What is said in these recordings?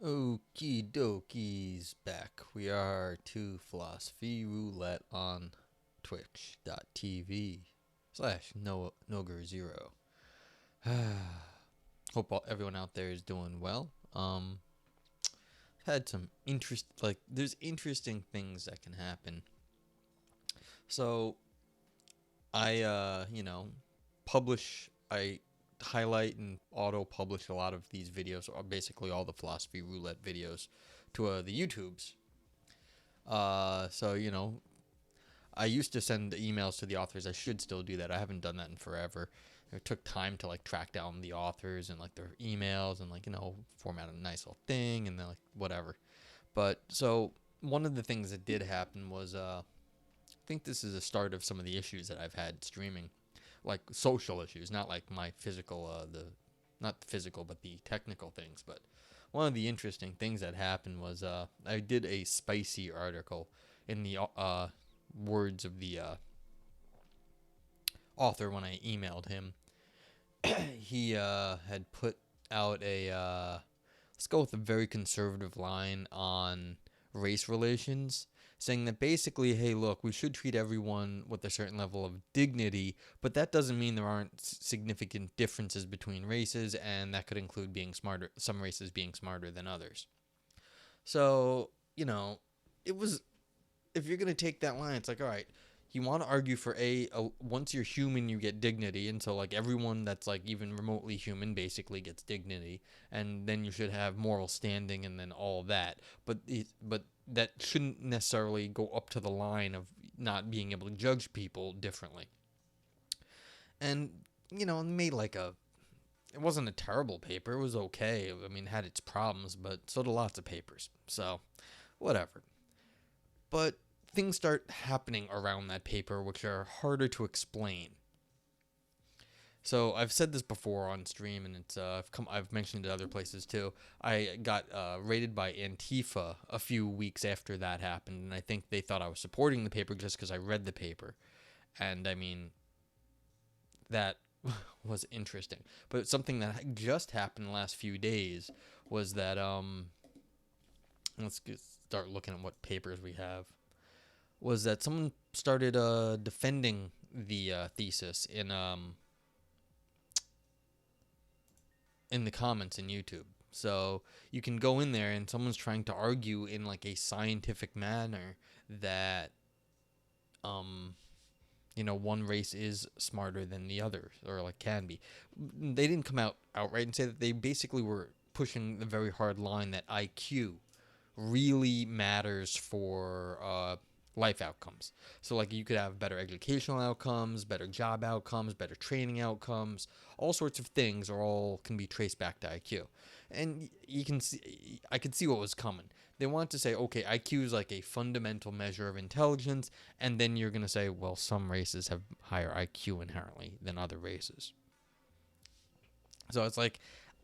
Okie dokies, back. We are to Philosophy Roulette on twitch.tv/Noger0. Hope everyone out there is doing well. Had some there's interesting things that can happen. So, I highlight and auto publish a lot of these videos, or basically all the Philosophy Roulette videos, to the YouTubes. So I used to send emails to the authors. I should still do that. I haven't done that in forever. It took time to track down the authors and their emails and format a nice little thing and then whatever. But so one of the things that did happen was I think this is the start of some of the issues that I've had streaming, like social issues, not like my physical not the physical but the technical things. But one of the interesting things that happened was I did a spicy article in the words of the author when I emailed him. He had put out let's go with a very conservative line on race relations, saying that basically, hey, look, we should treat everyone with a certain level of dignity, but that doesn't mean there aren't significant differences between races, and that could include being smarter, some races being smarter than others. So, it was, if you're going to take that line, it's like, all right, you want to argue for once you're human, you get dignity. And so, everyone that's, even remotely human basically gets dignity. And then you should have moral standing and then all that. But that shouldn't necessarily go up to the line of not being able to judge people differently. And, made it wasn't a terrible paper. It was okay. I mean, it had its problems, but so did lots of papers. So, whatever. But things start happening around that paper which are harder to explain. So I've said this before on stream, and I've mentioned it other places too. I got raided by Antifa a few weeks after that happened, and I think they thought I was supporting the paper just because I read the paper, and I mean, that was interesting. But something that just happened the last few days was that let's start looking at what papers we have. Was that someone started defending the thesis in the comments in YouTube. So you can go in there and someone's trying to argue in a scientific manner that one race is smarter than the other, or can be. They didn't come out outright and say that. They basically were pushing the very hard line that IQ really matters for life outcomes. So you could have better educational outcomes, better job outcomes, better training outcomes, all sorts of things can be traced back to IQ. And I could see what was coming. They want to say, okay, IQ is a fundamental measure of intelligence, and then you're going to say, well, some races have higher IQ inherently than other races. So it's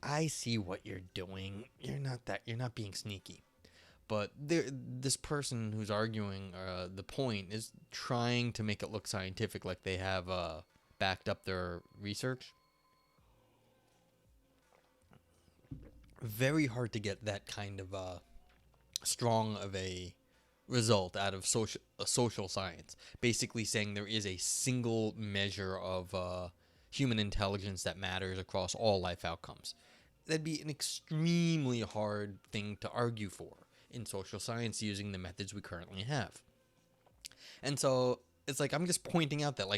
I see what you're doing. You're not being sneaky. But this person who's arguing the point is trying to make it look scientific, like they have backed up their research. Very hard to get that kind of strong of a result out of social science. Basically saying there is a single measure of human intelligence that matters across all life outcomes. That'd be an extremely hard thing to argue for in social science using the methods we currently have. And so it's I'm just pointing out that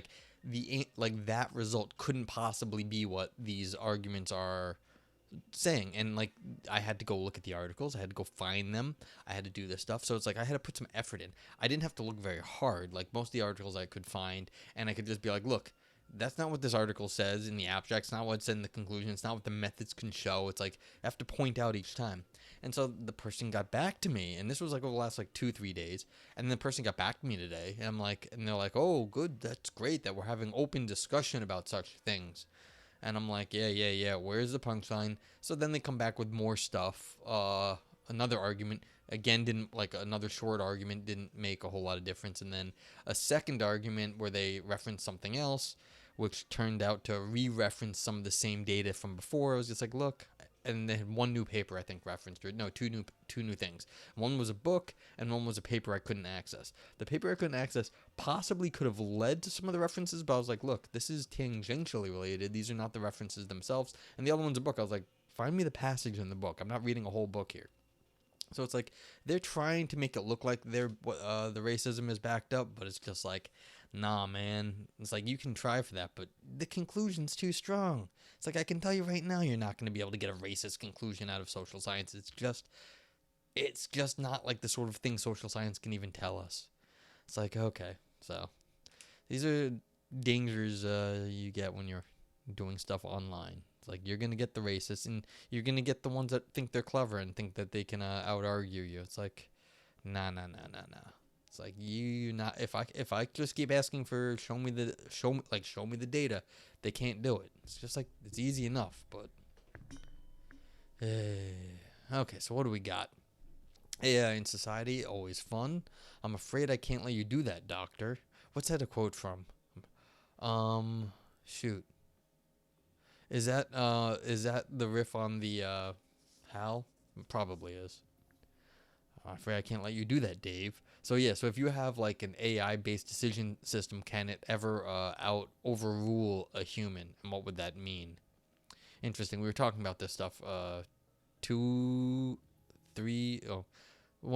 that result couldn't possibly be what these arguments are saying. And I had to go look at the articles, I had to go find them, I had to do this stuff. So it's I had to put some effort in. I didn't have to look very hard. Most of the articles I could find, and I could just be look, that's not what this article says in the abstract. It's not what's in the conclusion. It's not what the methods can show. It's I have to point out each time. And so the person got back to me, and this was over the last 2-3 days. And the person got back to me today, and and they're oh, good, that's great that we're having open discussion about such things. And I'm yeah. Where's the punchline? So then they come back with more stuff. Another argument again didn't another short argument didn't make a whole lot of difference, and then a second argument where they referenced something else, which turned out to re-reference some of the same data from before. I was just look, and they had one new paper I think referenced it. No, two new things. One was a book, and one was a paper I couldn't access. The paper I couldn't access possibly could have led to some of the references, but I was like, look, this is tangentially related. These are not the references themselves. And the other one's a book. I was like, find me the passage in the book. I'm not reading a whole book here. So it's like they're trying to make it look like the racism is backed up, but it's just like, nah, man. It's like you can try for that, but the conclusion's too strong. It's like I can tell you right now, you're not going to be able to get a racist conclusion out of social science. It's just not like the sort of thing social science can even tell us. It's like, okay, so these are dangers you get when you're doing stuff online. It's like you're gonna get the racists, and you're gonna get the ones that think they're clever and think that they can out argue you. It's like, nah. It's like you not if I just keep asking for show me the data, they can't do it. It's just like it's easy enough, but okay. So what do we got? AI in society, always fun. I'm afraid I can't let you do that, doctor. What's that a quote from? Shoot. Is that the riff on the Hal? It probably is. I'm afraid I can't let you do that, Dave. So yeah, so if you have like an AI based decision system, can it ever overrule a human? And what would that mean? Interesting. We were talking about this stuff one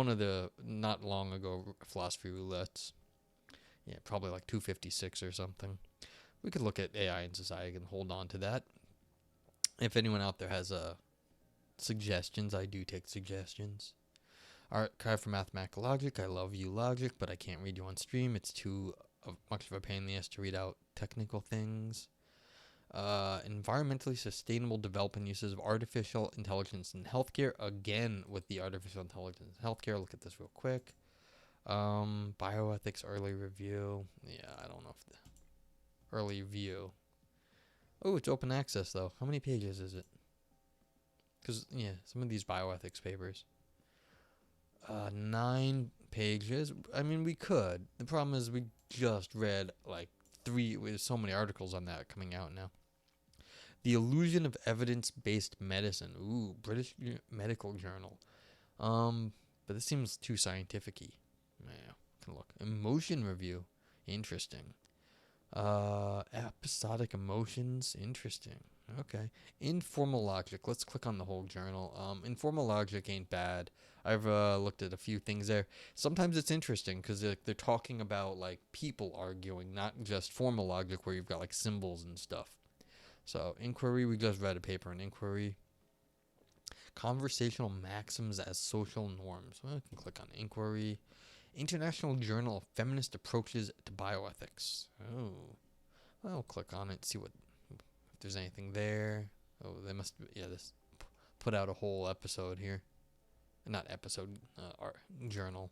of the not long ago philosophy roulettes. Yeah, probably like 256 or something. We could look at AI in society and hold on to that. If anyone out there has suggestions, I do take suggestions. Archive for Mathematical Logic. I love you, Logic, but I can't read you on stream. It's too much of a pain in the ass to read out technical things. Environmentally sustainable development uses of artificial intelligence in healthcare. Again, with the artificial intelligence in healthcare. Look at this real quick. Bioethics early review. Yeah, I don't know if the early view. Oh, it's open access though. How many pages is it? Because yeah, some of these bioethics papers. 9 pages. I mean, we could. The problem is we just read like 3. There's so many articles on that coming out now. The Illusion of Evidence-Based Medicine. Ooh, British Medical Journal. But this seems too scientific-y. Yeah, can look. Emotion review. Interesting. Episodic emotions. Interesting. Okay. Informal logic. Let's click on the whole journal. Informal logic ain't bad. I've looked at a few things there. Sometimes it's interesting because they're talking about like people arguing, not just formal logic where you've got like symbols and stuff. So inquiry, we just read a paper on inquiry. Conversational maxims as social norms. Well, I can click on inquiry. International Journal of Feminist Approaches to Bioethics. Oh, I'll click on it, see if there's anything there. Oh, they must be, yeah, this put out a whole episode here. Not episode, journal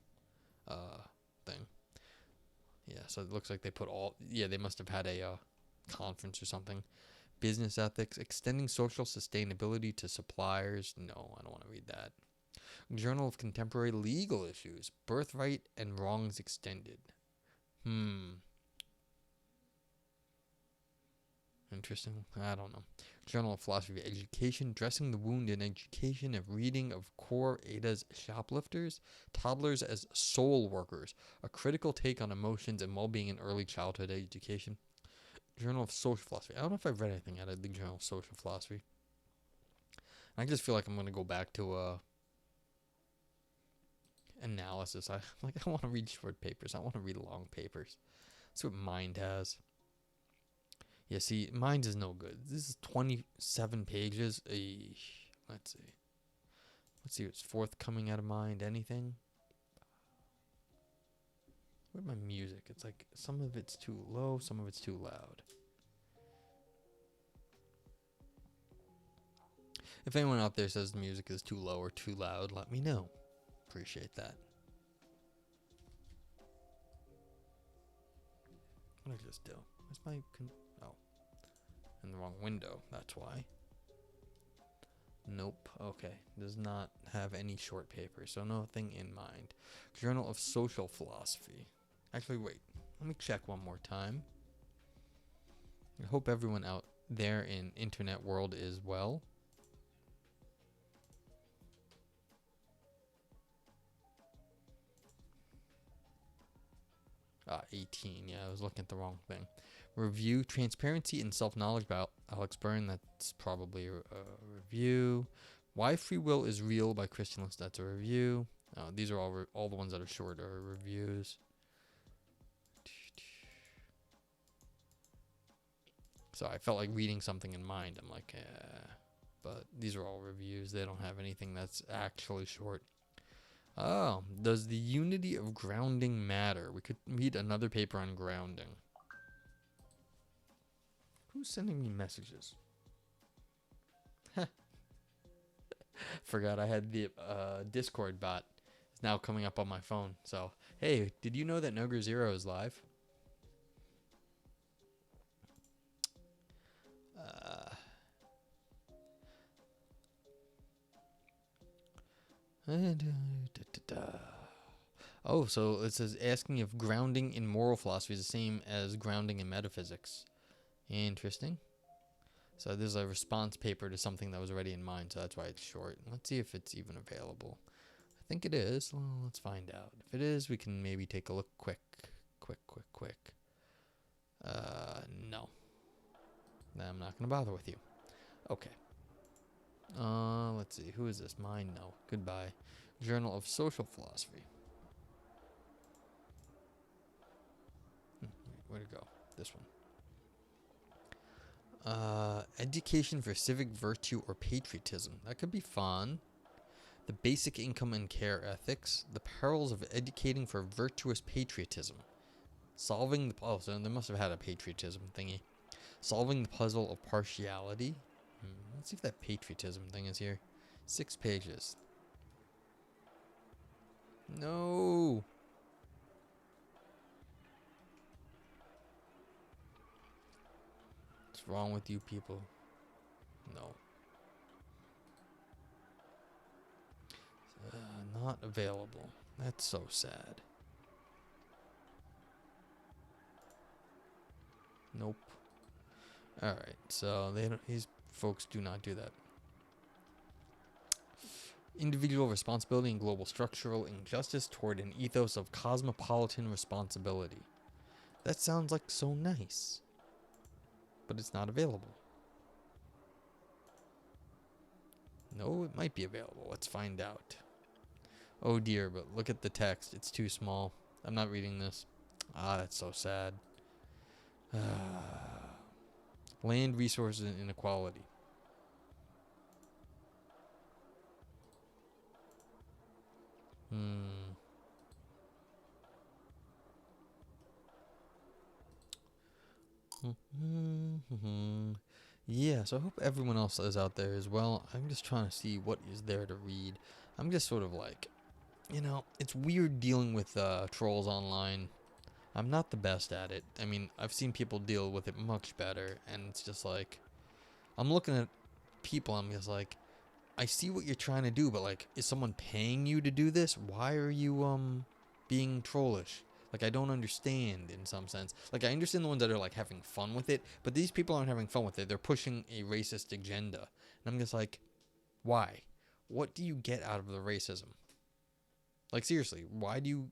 thing. Yeah, so it looks like they put they must have had a conference or something. Business ethics, extending social sustainability to suppliers. No, I don't want to read that. Journal of Contemporary Legal Issues, Birthright and Wrongs Extended. Interesting. I don't know. Journal of Philosophy of Education, Dressing the Wound in Education, of Reading of Core Ada's Shoplifters, Toddlers as Soul Workers, a critical take on emotions and well-being in early childhood education. Journal of Social Philosophy. I don't know if I've read anything out of the Journal of Social Philosophy. I just feel like I'm going to go back to analysis. I want to read short papers. I want to read long papers. That's what Mind has. Yeah, see, Mind is no good. This is 27 pages. Let's see what's forthcoming out of Mind. Anything? Where's my music? It's like some of it's too low, some of it's too loud. If anyone out there says the music is too low or too loud, let me know. Appreciate that. What did I just do? Where's my... in the wrong window, that's why. Nope. Okay. Does not have any short papers, so nothing in Mind. Journal of Social Philosophy. Actually, wait. Let me check one more time. I hope everyone out there in internet world is well. 18. Yeah, I was looking at the wrong thing. Review, transparency, and self-knowledge by Alex Byrne. That's probably a review. Why Free Will is Real by Christian List. That's a review. These are all the ones that are short are reviews. So I felt like reading something in mind. I'm like, but these are all reviews. They don't have anything that's actually short. Oh, does the unity of grounding matter? We could read another paper on grounding. Who's sending me messages? Forgot I had the Discord bot. It's now coming up on my phone. So, hey, did you know that Noger Zero is live? Oh, so it says asking if grounding in moral philosophy is the same as grounding in metaphysics. Interesting. So this is a response paper to something that was already in mind, so that's why it's short. Let's see if it's even available. I think it is. Well, let's find out. If it is, we can maybe take a look quick. No. I'm not going to bother with you. Okay. Let's see. Who is this? Mine? No. Goodbye. Journal of Social Philosophy. Where'd it go? This one. Education for civic virtue or patriotism. That could be fun. The basic income and care ethics. The perils of educating for virtuous patriotism. Solving the... Oh, so they must have had a patriotism thingy. Solving the puzzle of partiality. Let's see if that patriotism thing is here. 6 pages. No. What's wrong with you people? No. Not available. That's so sad. Nope. Alright, so these folks do not do that. Individual responsibility and global structural injustice toward an ethos of cosmopolitan responsibility. That sounds like so nice. But it's not available. No, it might be available. Let's find out. Oh dear, but look at the text. It's too small. I'm not reading this. That's so sad. Land resources and inequality. Yeah, so I hope everyone else is out there as well. I'm just trying to see what is there to read. I'm just sort of like, it's weird dealing with trolls online. I'm not the best at it. I mean, I've seen people deal with it much better, and it's just like, I'm looking at people, I'm just like, I see what you're trying to do, but like, is someone paying you to do this? Why are you being trollish? Like, I don't understand in some sense. Like, I understand the ones that are like having fun with it, but these people aren't having fun with it. They're pushing a racist agenda. And I'm just like, why? What do you get out of the racism? Like, seriously, why do you,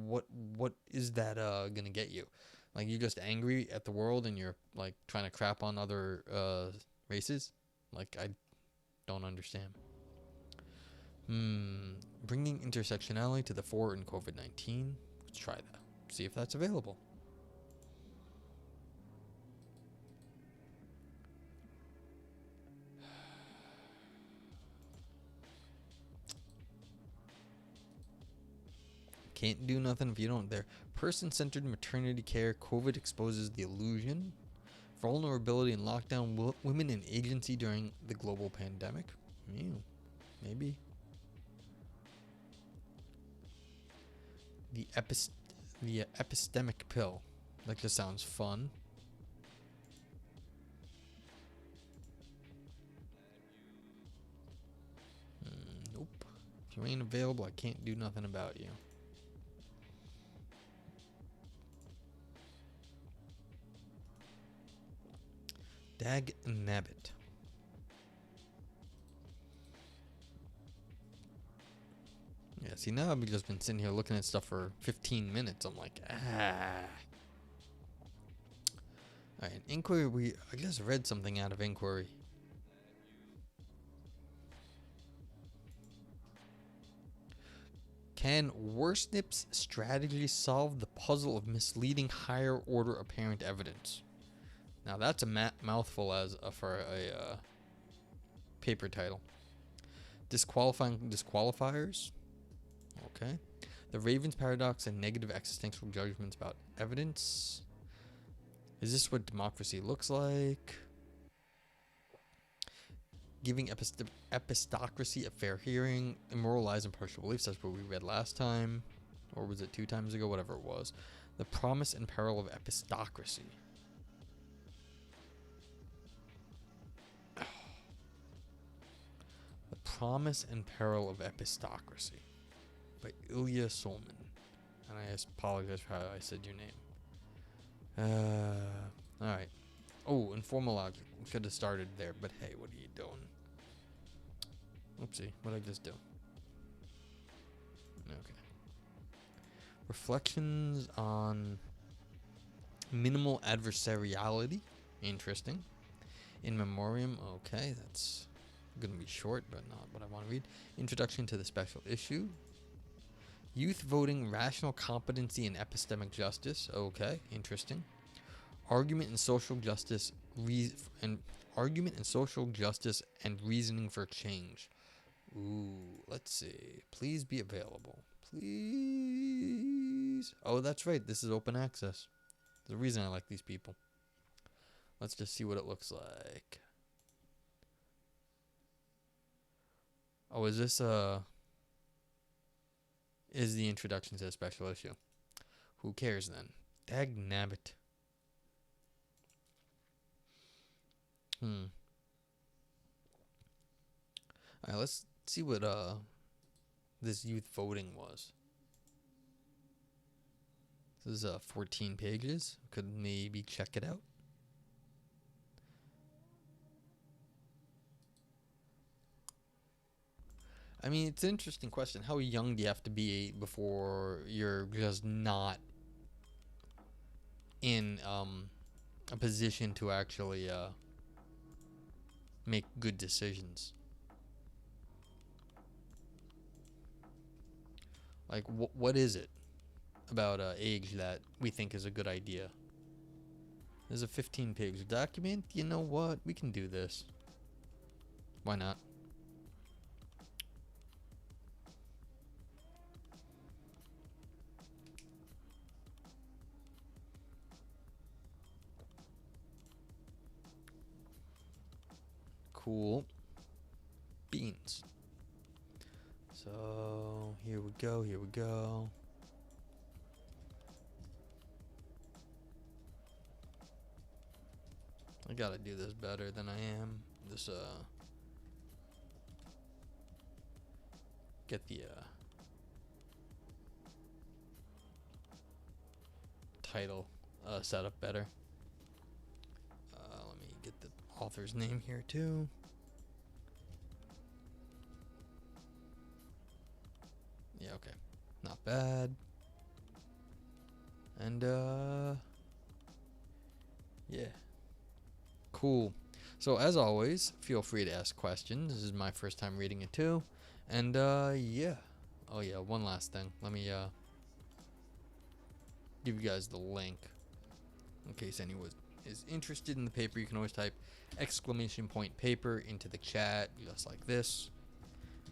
what is that gonna get you? Like, you're just angry at the world and you're like trying to crap on other races? Like, I don't understand. Bringing intersectionality to the fore in COVID-19. Let's try that. See if that's available. Can't do nothing if you don't there. Person-centered maternity care. COVID exposes the illusion. Vulnerability and lockdown. Women in agency during the global pandemic. Maybe. The epistemic pill. That just sounds fun. Nope. If you ain't available, I can't do nothing about you. Dag nabbit. Yeah, See, now I've just been sitting here looking at stuff for 15 minutes. I'm like, Alright, inquiry. I just read something out of inquiry. Can Worsnip's strategy solve the puzzle of misleading higher order apparent evidence? Now that's a mouthful for a paper title. Disqualifying disqualifiers. Okay. The Raven's paradox and negative existential judgments about evidence. Is this what democracy looks like? Giving epistocracy a fair hearing. Immoralize impartial beliefs. That's what we read last time. Or was it 2 times ago? Whatever it was. The promise and peril of epistocracy. The promise and peril of epistocracy. By Ilya Solman. And I apologize for how I said your name. Alright. Oh, informal logic. We could have started there, but hey, what are you doing? Oopsie, what did I just do? Okay. Reflections on minimal adversariality. Interesting. In memoriam. Okay, that's going to be short, but not what I want to read. Introduction to the special issue. Youth voting, rational competency, and epistemic justice. Okay, interesting. Argument and social justice and reasoning for change. Ooh, let's see. Please be available. Please. Oh, that's right. This is open access. There's a reason I like these people. Let's just see what it looks like. Oh, is this is the introduction to the special issue? Who cares then? Dagnabbit. Alright, let's see what this youth voting was. This is 14 pages. Could maybe check it out. I mean, it's an interesting question. How young do you have to be before you're just not in a position to actually make good decisions? Like, what is it about age that we think is a good idea? There's a 15-page document. You know what? We can do this. Why not? Cool beans. So here we go. I gotta do this better than I am. This get the title set up better. Let me get the author's name here too. Yeah, okay. Not bad. And yeah. Cool. So as always, feel free to ask questions. This is my first time reading it too. And yeah. Oh yeah, one last thing. Let me give you guys the link in case anyone is interested in the paper. You can always type !paper into the chat just like this,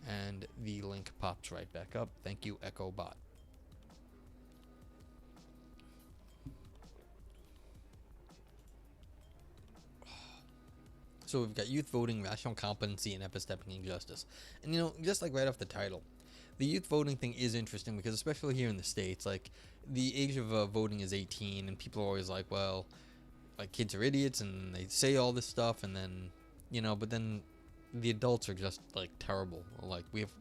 and the link pops right back up. Thank you, EchoBot. So we've got youth voting, rational competency, and epistemic injustice. And you know, just like right off the title, the youth voting thing is interesting because especially here in the States, like the age of voting is 18, and people are always like, well, like kids are idiots, and they say all this stuff, and then, you know, but then the adults are just like terrible. Like we have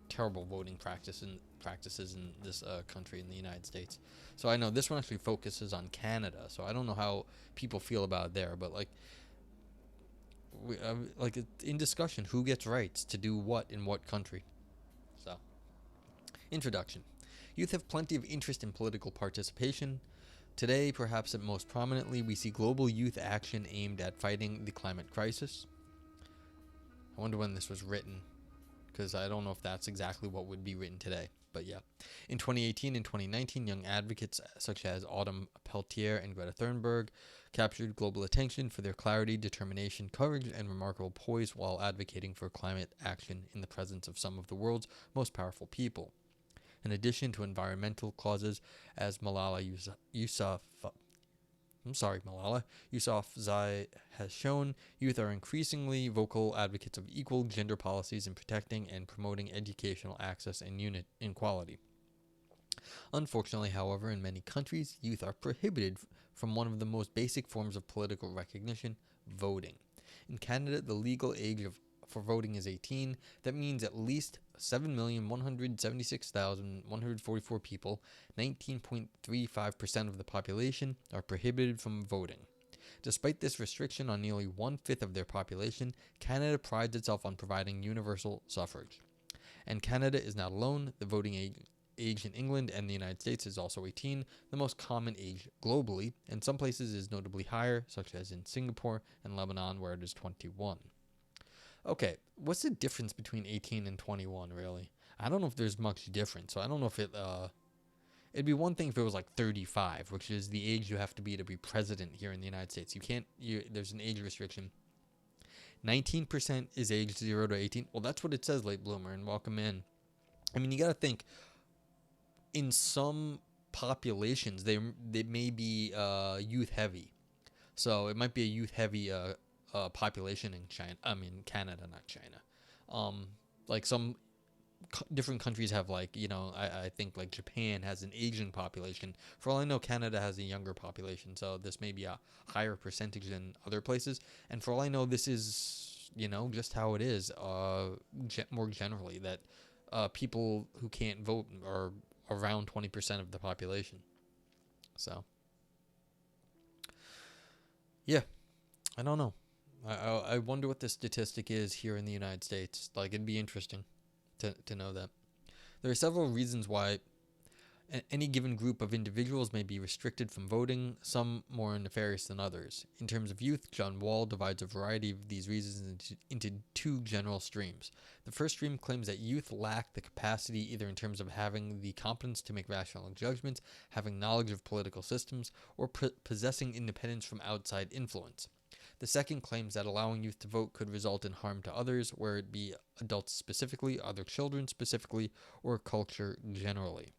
terrible voting practices in this country, in the United States. So I know this one actually focuses on Canada, so I don't know how people feel about it there, but like in discussion, who gets rights to do what in what country. So Introduction. Youth have plenty of interest in political participation. Today, perhaps most prominently, we see global youth action aimed at fighting the climate crisis. I wonder when this was written, because I don't know if that's exactly what would be written today. But yeah. In 2018 and 2019, young advocates such as Autumn Peltier and Greta Thunberg captured global attention for their clarity, determination, courage, and remarkable poise while advocating for climate action in the presence of some of the world's most powerful people. In addition to environmental causes, as Malala Yousafzai has shown, youth are increasingly vocal advocates of equal gender policies in protecting and promoting educational access and equality. Unfortunately, however, in many countries, youth are prohibited from one of the most basic forms of political recognition, voting. In Canada, the legal age for voting is 18. That means at least 7,176,144 people, 19.35% of the population, are prohibited from voting. Despite this restriction on nearly one-fifth of their population, Canada prides itself on providing universal suffrage. And Canada is not alone. The voting age in England and the United States is also 18, the most common age globally, and some places is notably higher, such as in Singapore and Lebanon, where it is 21. Okay, what's the difference between 18 and 21, really? I don't know if there's much difference, so I don't know if it'd be one thing if it was like 35, which is the age you have to be president here in the United States. There's an age restriction. 19% is age 0 to 18. Well, that's what it says, late bloomer, and welcome in. I mean, you gotta think, in some populations, they may be youth heavy. So it might be a youth heavy population in Canada, not China. Like some different countries have, like, I think like Japan has an Asian population. For all I know, Canada has a younger population, so this may be a higher percentage than other places. And for all I know, this is, just how it is more generally, that people who can't vote are around 20% of the population. So, yeah, I don't know. I wonder what the statistic is here in the United States. Like, it'd be interesting to know that. There are several reasons why any given group of individuals may be restricted from voting, some more nefarious than others. In terms of youth, John Wall divides a variety of these reasons into two general streams. The first stream claims that youth lack the capacity, either in terms of having the competence to make rational judgments, having knowledge of political systems, or possessing independence from outside influence. The second claims that allowing youth to vote could result in harm to others, whether it be adults specifically, other children specifically, or culture generally.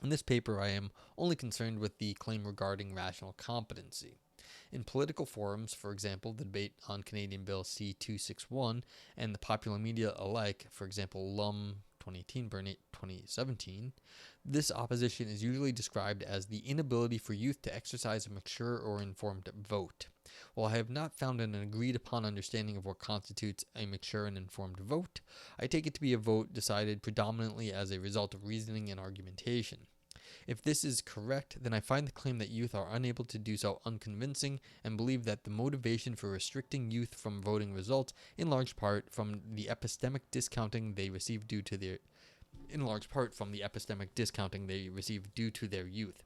In this paper, I am only concerned with the claim regarding rational competency. In political forums, for example, the debate on Canadian Bill C-261 and the popular media alike, for example, Lum 2018, Burnett 2017, this opposition is usually described as the inability for youth to exercise a mature or informed vote. While I have not found an agreed-upon understanding of what constitutes a mature and informed vote, I take it to be a vote decided predominantly as a result of reasoning and argumentation. If this is correct, then I find the claim that youth are unable to do so unconvincing, and believe that the motivation for restricting youth from voting results in large part from the epistemic discounting they receive due to their youth.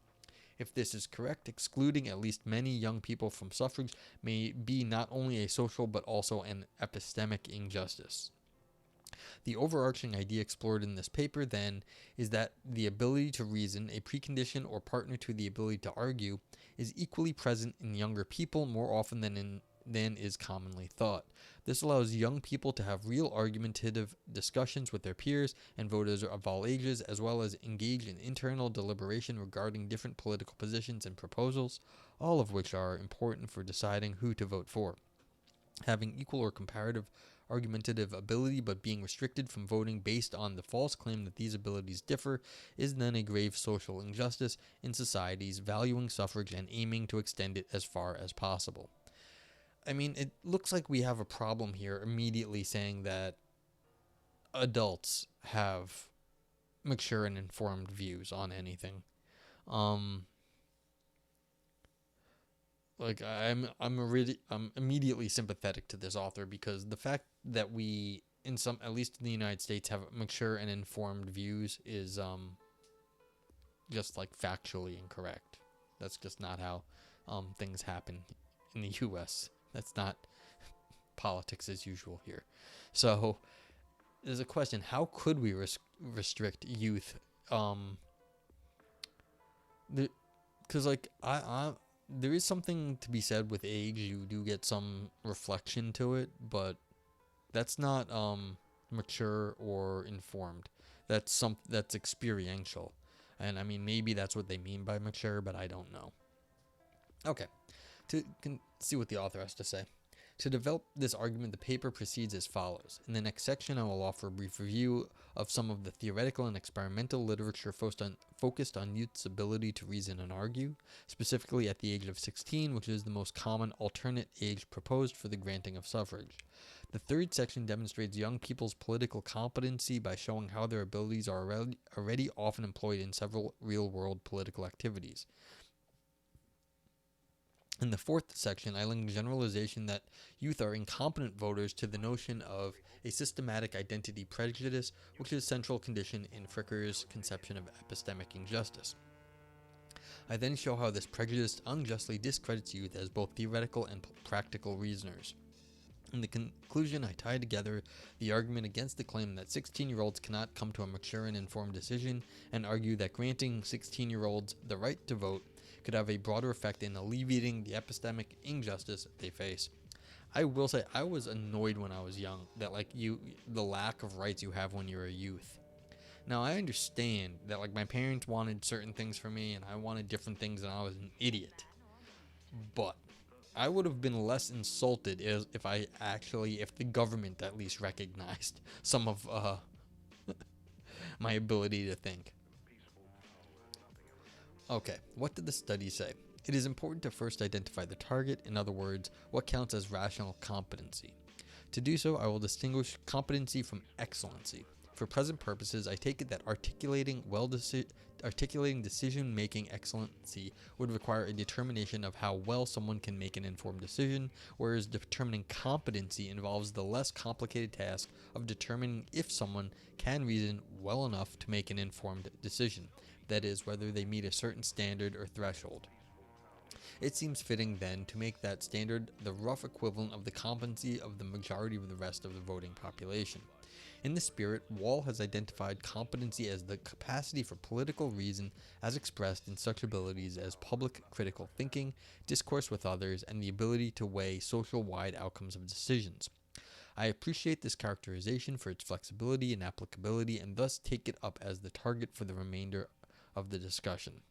If this is correct, excluding at least many young people from suffrage may be not only a social but also an epistemic injustice. The overarching idea explored in this paper, then, is that the ability to reason, a precondition or partner to the ability to argue, is equally present in younger people more often than is commonly thought. This allows young people to have real argumentative discussions with their peers and voters of all ages, as well as engage in internal deliberation regarding different political positions and proposals, all of which are important for deciding who to vote for. Having equal or comparative argumentative ability but being restricted from voting based on the false claim that these abilities differ is then a grave social injustice in societies valuing suffrage and aiming to extend it as far as possible. I mean, it looks like we have a problem here immediately saying that adults have mature and informed views on anything. I'm immediately sympathetic to this author, because the fact that we in some, at least in the United States, have mature and informed views is just like factually incorrect. That's just not how things happen in the U.S. That's not politics as usual here. So there's a question: how could we restrict youth? Because like there is something to be said with age. You do get some reflection to it, but that's not mature or informed. That's experiential. And I mean, maybe that's what they mean by mature, but I don't know. Okay, can see what the author has to say. To develop this argument, the paper proceeds as follows. In the next section, I will offer a brief review of some of the theoretical and experimental literature focused on youth's ability to reason and argue, specifically at the age of 16, which is the most common alternate age proposed for the granting of suffrage. The third section demonstrates young people's political competency by showing how their abilities are already often employed in several real-world political activities. In the fourth section, I link generalization that youth are incompetent voters to the notion of a systematic identity prejudice, which is a central condition in Fricker's conception of epistemic injustice. I then show how this prejudice unjustly discredits youth as both theoretical and practical reasoners. In the conclusion, I tie together the argument against the claim that 16-year-olds cannot come to a mature and informed decision, and argue that granting 16-year-olds the right to vote could have a broader effect in alleviating the epistemic injustice they face. I will say, I was annoyed when I was young that the lack of rights you have when you're a youth. Now, I understand that my parents wanted certain things for me and I wanted different things and I was an idiot. But I would have been less insulted if the government at least recognized some of my ability to think. Okay, what did the study say? It is important to first identify the target, in other words, what counts as rational competency. To do so, I will distinguish competency from excellency. For present purposes, I take it that articulating decision-making excellency would require a determination of how well someone can make an informed decision, whereas determining competency involves the less complicated task of determining if someone can reason well enough to make an informed decision, that is, whether they meet a certain standard or threshold. It seems fitting, then, to make that standard the rough equivalent of the competency of the majority of the rest of the voting population. In this spirit, Wall has identified competency as the capacity for political reason as expressed in such abilities as public critical thinking, discourse with others, and the ability to weigh social-wide outcomes of decisions. I appreciate this characterization for its flexibility and applicability, and thus take it up as the target for the remainder of the discussion.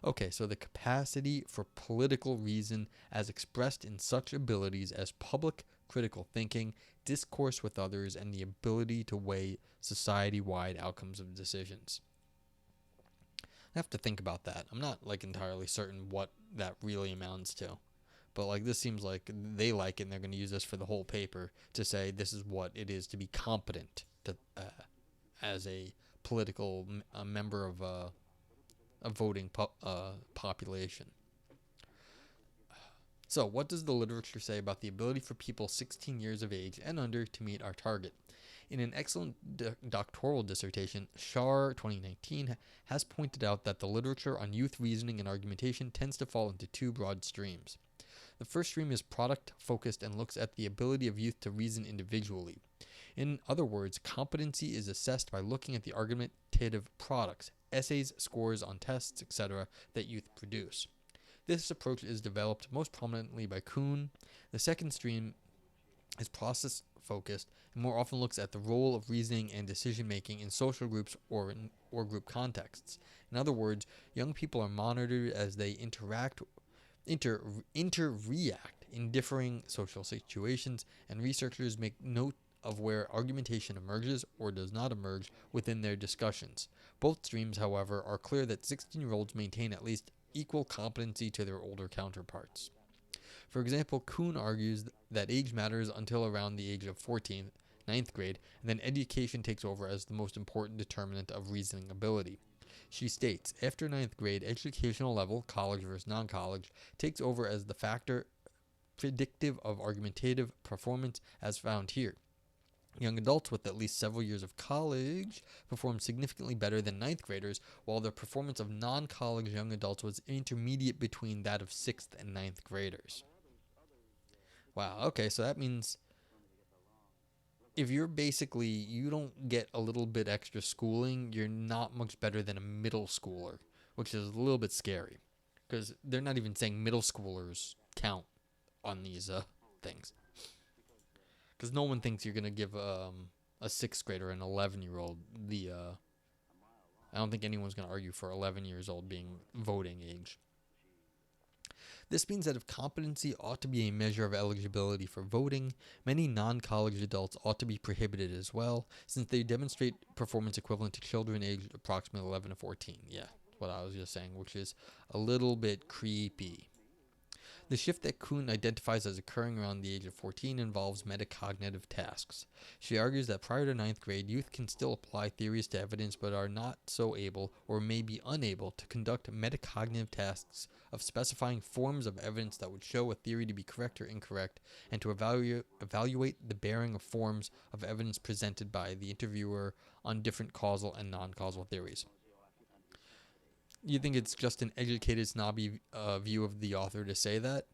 Okay, so the capacity for political reason as expressed in such abilities as public critical thinking, discourse with others, and the ability to weigh society-wide outcomes of decisions. I have to think about that. I'm not entirely certain what that really amounts to. But this seems like they like it and they're going to use this for the whole paper to say this is what it is to be competent to, as a political member of a voting population. So, what does the literature say about the ability for people 16 years of age and under to meet our target? In an excellent doctoral dissertation, Shar 2019 has pointed out that the literature on youth reasoning and argumentation tends to fall into two broad streams. The first stream is product-focused and looks at the ability of youth to reason individually. In other words, competency is assessed by looking at the argumentative products, essays, scores on tests, etc., that youth produce. This approach is developed most prominently by Kuhn. The second stream is process-focused and more often looks at the role of reasoning and decision-making in social groups or group contexts. In other words, young people are monitored as they interreact in differing social situations, and researchers make note of where argumentation emerges or does not emerge within their discussions. Both streams, however, are clear that 16-year-olds maintain at least equal competency to their older counterparts. For example, Kuhn argues that age matters until around the age of 14, 9th grade, and then education takes over as the most important determinant of reasoning ability. She states, after 9th grade, educational level, college versus non-college, takes over as the factor predictive of argumentative performance as found here. Young adults with at least several years of college performed significantly better than ninth graders, while the performance of non-college young adults was intermediate between that of sixth and ninth graders. Wow, okay, so that means if you're basically, you don't get a little bit extra schooling, you're not much better than a middle schooler, which is a little bit scary. Because they're not even saying middle schoolers count on these things. Because no one thinks you're going to give a sixth grader, an 11-year-old, the. I don't think anyone's going to argue for 11 years old being voting age. This means that if competency ought to be a measure of eligibility for voting, many non-college adults ought to be prohibited as well, since they demonstrate performance equivalent to children aged approximately 11 to 14. Yeah, what I was just saying, which is a little bit creepy. The shift that Kuhn identifies as occurring around the age of 14 involves metacognitive tasks. She argues that prior to ninth grade, youth can still apply theories to evidence but are not so able, or may be unable, to conduct metacognitive tasks of specifying forms of evidence that would show a theory to be correct or incorrect, and to evaluate the bearing of forms of evidence presented by the interviewer on different causal and non-causal theories. You think it's just an educated, snobby view of the author to say that?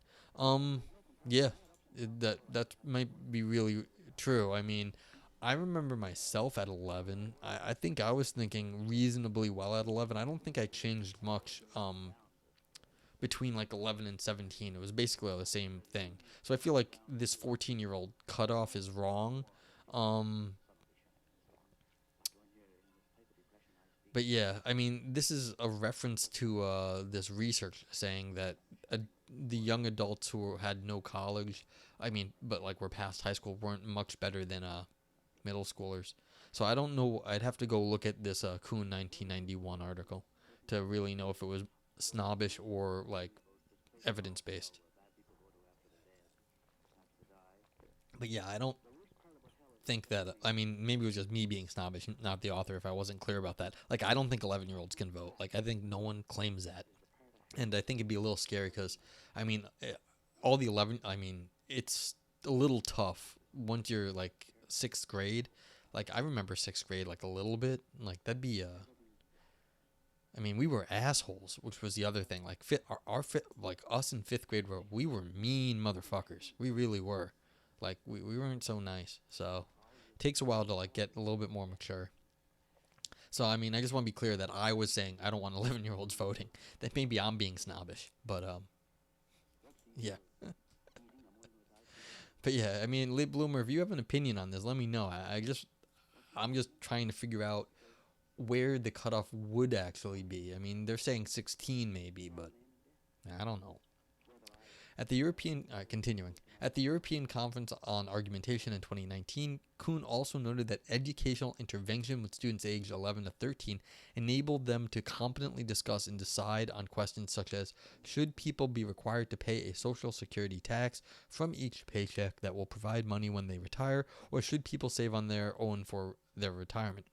Yeah, that might be really true. I mean, I remember myself at 11. I think I was thinking reasonably well at 11. I don't think I changed much between like 11 and 17. It was basically the same thing. So I feel like this 14-year-old cutoff is wrong. But yeah, I mean, this is a reference to this research saying that the young adults who had no college, I mean, but like were past high school, weren't much better than middle schoolers. So I don't know. I'd have to go look at this Kuhn 1991 article to really know if it was snobbish or like evidence based. But yeah, I don't think that, I mean, maybe it was just me being snobbish, not the author, if I wasn't clear about that. Like, I don't think 11-year-olds can vote. Like, I think no one claims that. And I think it'd be a little scary because, I mean, all the 11, I mean, it's a little tough once you're like sixth grade. Like, I remember sixth grade like a little bit. Like, that'd be I mean, we were assholes, which was the other thing. Like, like us in fifth grade, we were mean motherfuckers. We really were. Like, we weren't so nice. So it takes a while to like get a little bit more mature. So I mean, I just want to be clear that I was saying I don't want 11-year-olds voting. That maybe I'm being snobbish, but yeah. But yeah, I mean, Late Bloomer, if you have an opinion on this, let me know. I'm just trying to figure out where the cutoff would actually be. I mean, they're saying 16 maybe, but I don't know. At the European Conference on Argumentation in 2019, Kuhn also noted that educational intervention with students aged 11 to 13 enabled them to competently discuss and decide on questions such as, should people be required to pay a social security tax from each paycheck that will provide money when they retire, or should people save on their own for their retirement?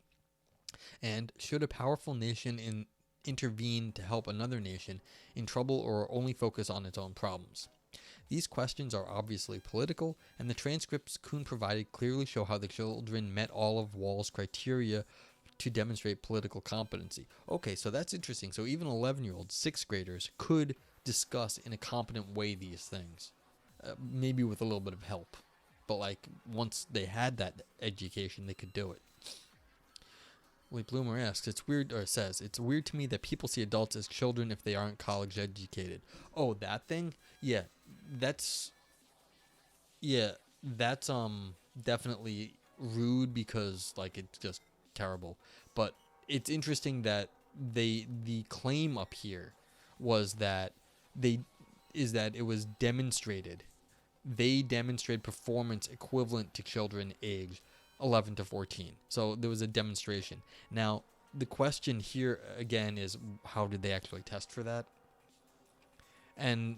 And should a powerful nation intervene to help another nation in trouble, or only focus on its own problems? These questions are obviously political, and the transcripts Kuhn provided clearly show how the children met all of Wall's criteria to demonstrate political competency. Okay, so that's interesting. So even 11-year-olds, sixth graders, could discuss in a competent way these things, maybe with a little bit of help. But like once they had that education, they could do it. Late Bloomer asks, it's weird to me that people see adults as children if they aren't college educated. Oh, that thing? Yeah, that's definitely rude because like it's just terrible. But it's interesting that the claim up here was that it was demonstrated. They demonstrated performance equivalent to children aged 11 to 14. So there was a demonstration. Now, the question here again is, how did they actually test for that? And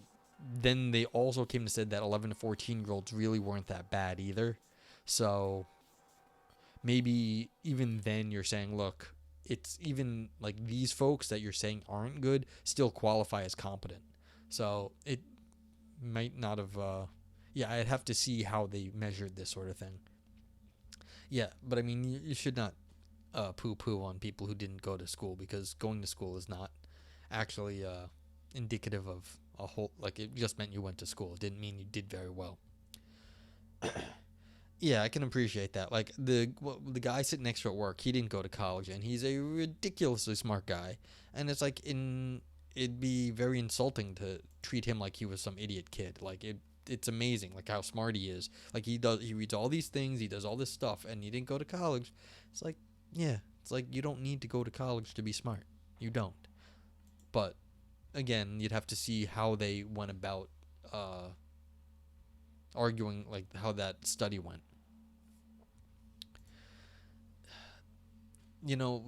then they also came to say that 11 to 14-year-olds really weren't that bad either. So maybe even then you're saying, look, it's even like these folks that you're saying aren't good still qualify as competent. So it might not have, I'd have to see how they measured this sort of thing. Yeah, but I mean, you should not poo-poo on people who didn't go to school, because going to school is not actually indicative of a whole, like, it just meant you went to school. It didn't mean you did very well. Yeah, I can appreciate that. Like, the guy sitting next to at work, he didn't go to college, and he's a ridiculously smart guy. And it's like, it'd be very insulting to treat him like he was some idiot kid. Like, it's amazing, like, how smart he is. Like, he reads all these things, he does all this stuff, and he didn't go to college. It's like, yeah, it's like, you don't need to go to college to be smart. You don't. But again, you'd have to see how they went about arguing, like, how that study went. You know,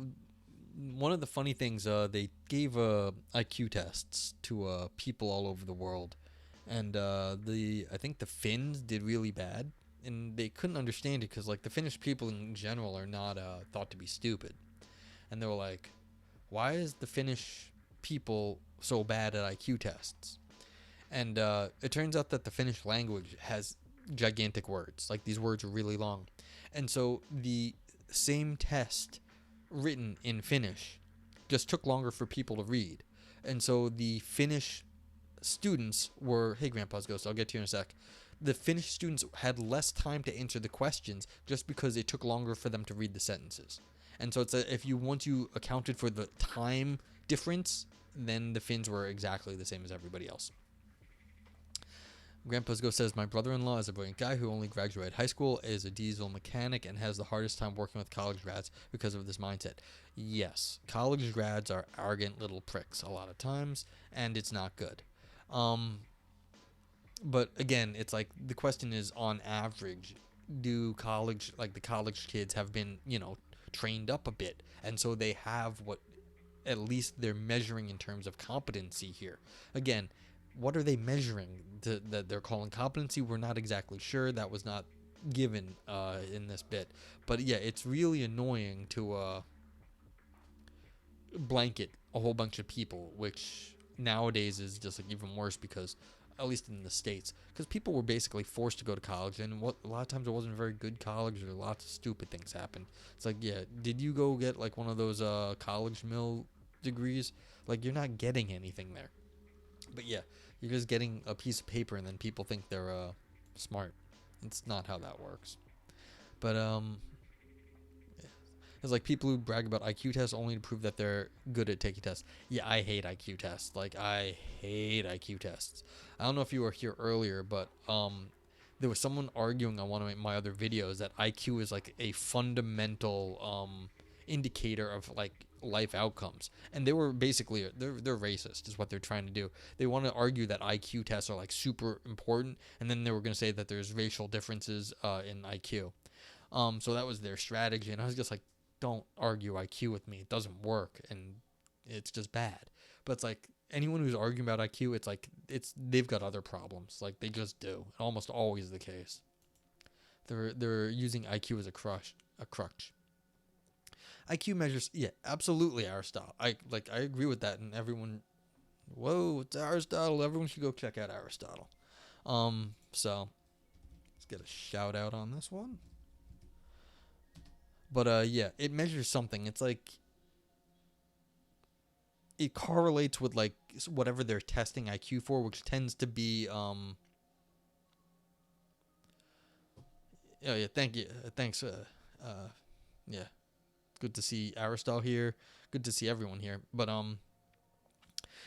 one of the funny things, they gave IQ tests to people all over the world, and I think the Finns did really bad, and they couldn't understand it because, like, the Finnish people in general are not thought to be stupid, and they were like, why is the Finnish people so bad at IQ tests? And it turns out that the Finnish language has gigantic words. Like, these words are really long, and so the same test written in Finnish just took longer for people to read. And so the Finnish students were, hey, Grandpa's Ghost, I'll get to you in a sec. The Finnish students had less time to answer the questions just because it took longer for them to read the sentences. And so if you once you accounted for the time difference, then the Finns were exactly the same as everybody else. Grandpa's Ghost says, my brother-in-law is a brilliant guy who only graduated high school, is a diesel mechanic, and has the hardest time working with college grads because of this mindset. Yes, college grads are arrogant little pricks a lot of times, and it's not good. But again, it's like, the question is, on average, do the college kids have been, trained up a bit, and so they have what at least they're measuring in terms of competency here. Again, what are they measuring that they're calling competency? We're not exactly sure. That was not given in this bit. But yeah, it's really annoying to blanket a whole bunch of people, which nowadays is just like even worse, because at least in the States, because people were basically forced to go to college, and a lot of times it wasn't a very good college, or lots of stupid things happened. It's like, yeah, did you go get like one of those college mill degrees? Like, you're not getting anything there. But yeah, you're just getting a piece of paper, and then people think they're smart. It's not how that works. But it's like people who brag about IQ tests only to prove that they're good at taking tests. Yeah, I hate IQ tests. Like, I hate IQ tests. I don't know if you were here earlier, but there was someone arguing on one of my other videos that IQ is like a fundamental indicator of like life outcomes, and they were basically they're racist is what they're trying to do. They want to argue that IQ tests are like super important, and then they were going to say that there's racial differences in IQ. So that was their strategy, and I was just like, don't argue IQ with me. It doesn't work, and it's just bad. But it's like, anyone who's arguing about IQ, it's like they've got other problems. Like, they just do. Almost always the case. They're using IQ as a crutch. IQ measures, yeah, absolutely, Aristotle. I agree with that, and everyone, whoa, it's Aristotle. Everyone should go check out Aristotle. So let's get a shout out on this one. But yeah, it measures something. It's like, it correlates with like whatever they're testing IQ for, which tends to be yeah, thank you, thanks. Yeah, good to see Aristotle here. Good to see everyone here. But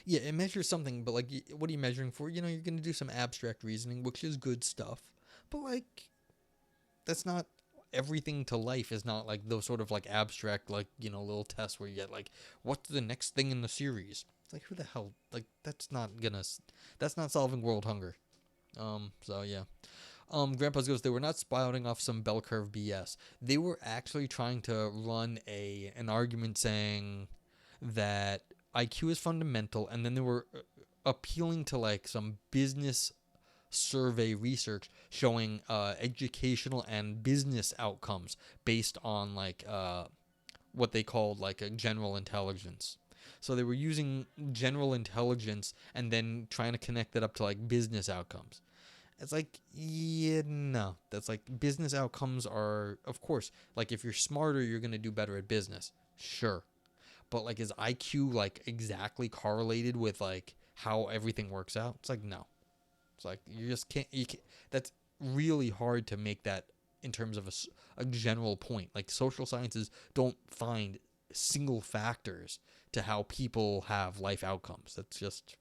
yeah, it measures something. But like, what are you measuring for? You're gonna do some abstract reasoning, which is good stuff. But like, that's not everything to life. Is not like those sort of like abstract, like, little tests where you get like, what's the next thing in the series? It's like, who the hell? Like, that's not solving world hunger. So yeah. Grandpa's Ghost, they were not spouting off some bell curve BS. They were actually trying to run an argument saying that IQ is fundamental, and then they were appealing to like some business survey research showing educational and business outcomes based on like what they called like a general intelligence. So they were using general intelligence and then trying to connect that up to like business outcomes. It's like, yeah, no. That's like, business outcomes are, of course, like, if you're smarter, you're going to do better at business. Sure. But, like, is IQ, like, exactly correlated with, like, how everything works out? It's like, no. It's like, you can't, that's really hard to make that in terms of a general point. Like, social sciences don't find single factors to how people have life outcomes. That's just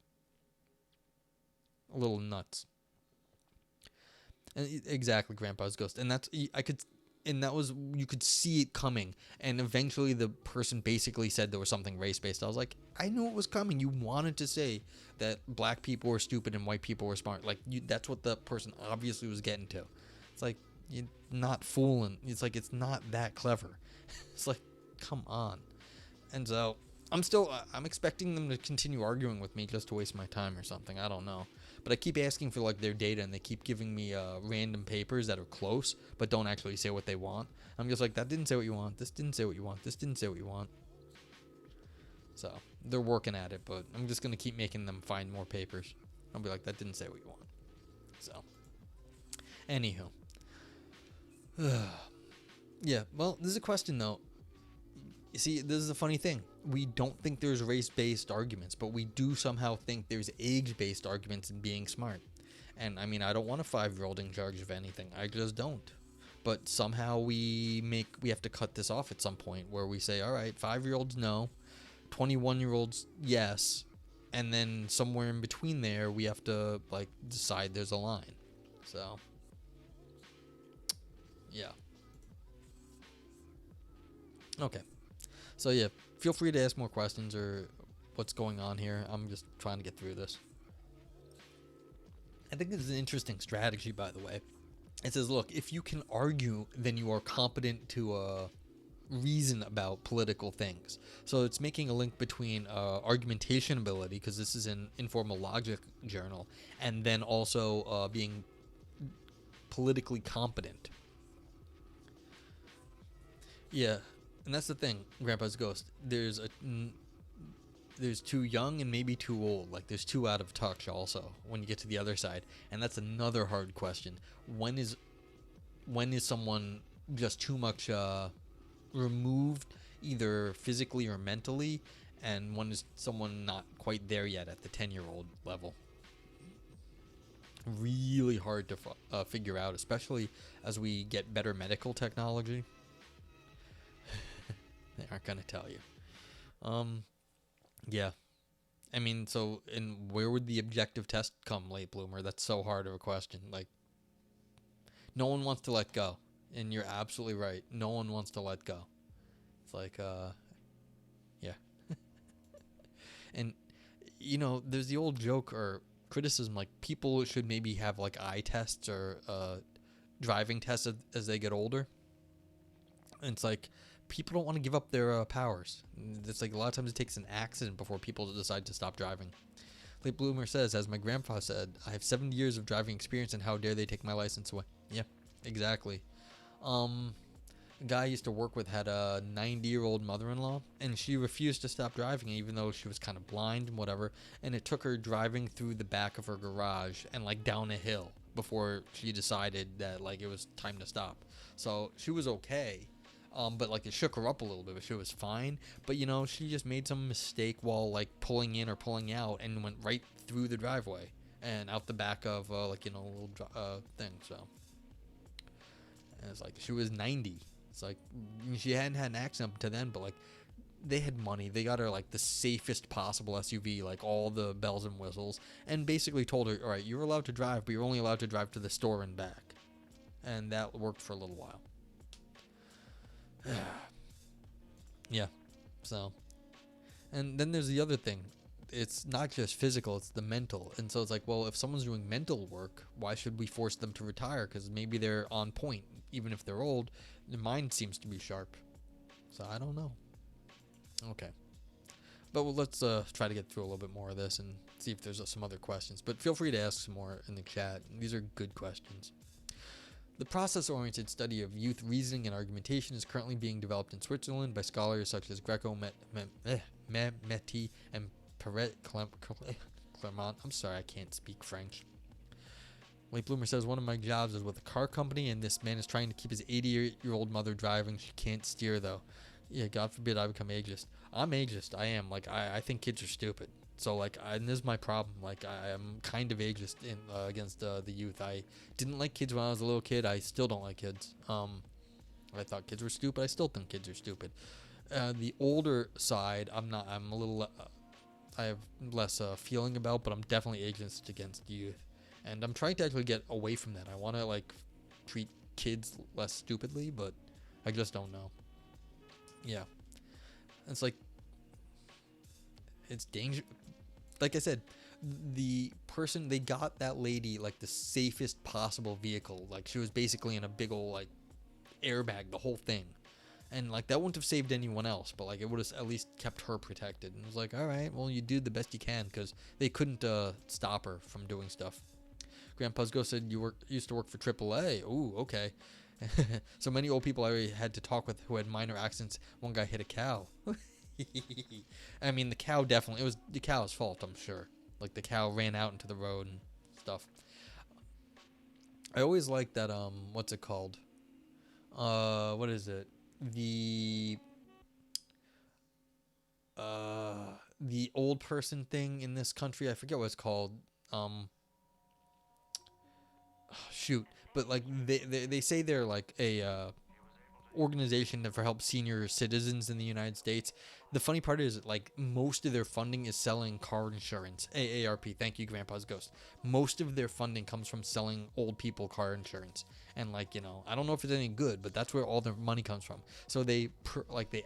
a little nuts. And exactly, Grandpa's Ghost, and that was, you could see it coming, and eventually the person basically said there was something race based. I was like, I knew it was coming. You wanted to say that black people were stupid and white people were smart. Like, that's what the person obviously was getting to. It's like, you're not fooling. It's like, it's not that clever. It's like, come on. And so I'm expecting them to continue arguing with me just to waste my time or something. I don't know. But I keep asking for, like, their data, and they keep giving me random papers that are close but don't actually say what they want. I'm just like, that didn't say what you want. This didn't say what you want. This didn't say what you want. So they're working at it, but I'm just going to keep making them find more papers. I'll be like, that didn't say what you want. So, anywho. Yeah, well, this is a question, though. You see, this is a funny thing. We don't think there's race-based arguments, but we do somehow think there's age-based arguments in being smart. And, I mean, I don't want a 5-year-old in charge of anything. I just don't. But somehow we have to cut this off at some point where we say, all right, 5-year-olds no, 21-year-olds yes, and then somewhere in between there we have to, like, decide there's a line. So, yeah. Okay. So yeah, feel free to ask more questions or what's going on here. I'm just trying to get through this. I think this is an interesting strategy, by the way. It says, look, if you can argue, then you are competent to reason about political things. So it's making a link between argumentation ability, because this is an informal logic journal, and then also being politically competent. Yeah. And that's the thing, Grandpa's Ghost. There's too young and maybe too old. Like, there's too out of touch also when you get to the other side. And that's another hard question. When is someone just too much removed, either physically or mentally, and when is someone not quite there yet at the 10-year-old level? Really hard to figure out, especially as we get better medical technology. They aren't going to tell you. Yeah. I mean, so, and where would the objective test come, late bloomer? That's so hard of a question. Like, no one wants to let go. And you're absolutely right. No one wants to let go. It's like, yeah. And, you know, there's the old joke or criticism, like, people should maybe have, like, eye tests or driving tests as they get older. And it's like, people don't want to give up their powers. It's like, a lot of times it takes an accident before people decide to stop driving. Late bloomer says, as my grandpa said, I have 70 years of driving experience, and how dare they take my license away? Yeah, exactly. A guy I used to work with had a 90-year-old mother-in-law, and she refused to stop driving, even though she was kind of blind and whatever. And it took her driving through the back of her garage and, like, down a hill before she decided that, like, it was time to stop. So she was okay. But, like, it shook her up a little bit, but she was fine. But, you know, she just made some mistake while, like, pulling in or pulling out, and went right through the driveway and out the back of, like, you know, a little thing. So, and it's like, she was 90. It's like, she hadn't had an accident up to then, but, like, they had money. They got her, like, the safest possible SUV, like, all the bells and whistles, and basically told her, all right, you're allowed to drive, but you're only allowed to drive to the store and back. And that worked for a little while. Yeah, so, and then there's the other thing. It's not just physical, it's the mental. And so it's like, well, if someone's doing mental work, why should we force them to retire? Because maybe they're on point. Even if they're old, their mind seems to be sharp. So I don't know. Okay. But let's try to get through a little bit more of this and see if there's some other questions. But feel free to ask some more in the chat. These are good questions. The process-oriented study of youth reasoning and argumentation is currently being developed in Switzerland by scholars such as Greco, Mehmeti, and Clermont. I'm sorry, I can't speak French. Late Bloomer says, one of my jobs is with a car company, and this man is trying to keep his 80-year-old mother driving. She can't steer, though. Yeah, God forbid I become ageist. I'm ageist. I am. Like, I think kids are stupid. So, like, and this is my problem. Like, I am kind of ageist against the youth. I didn't like kids when I was a little kid. I still don't like kids. I thought kids were stupid. I still think kids are stupid. The older side, I'm a little... I have less feeling about, but I'm definitely ageist against youth. And I'm trying to actually get away from that. I want to, like, treat kids less stupidly, but I just don't know. Yeah. It's like, it's dangerous. Like I said, the person, they got that lady, like, the safest possible vehicle. Like, she was basically in a big old, like, airbag, the whole thing. And, like, that wouldn't have saved anyone else, but, like, it would have at least kept her protected. And it was like, all right, well, you do the best you can, because they couldn't stop her from doing stuff. Grandpa's Ghost said you used to work for AAA. Ooh, okay. So many old people I had to talk with who had minor accidents. One guy hit a cow. I mean, the cow definitely, it was the cow's fault, I'm sure. Like, the cow ran out into the road and stuff. I always like that, what's it called? What is it? The old person thing in this country, I forget what it's called. Shoot, but like they say they're like a organization for help senior citizens in the United States. The funny part is, like, most of their funding is selling car insurance. AARP, thank you, Grandpa's Ghost. Most of their funding comes from selling old people car insurance. And, like, you know, I don't know if it's any good, but that's where all their money comes from. So they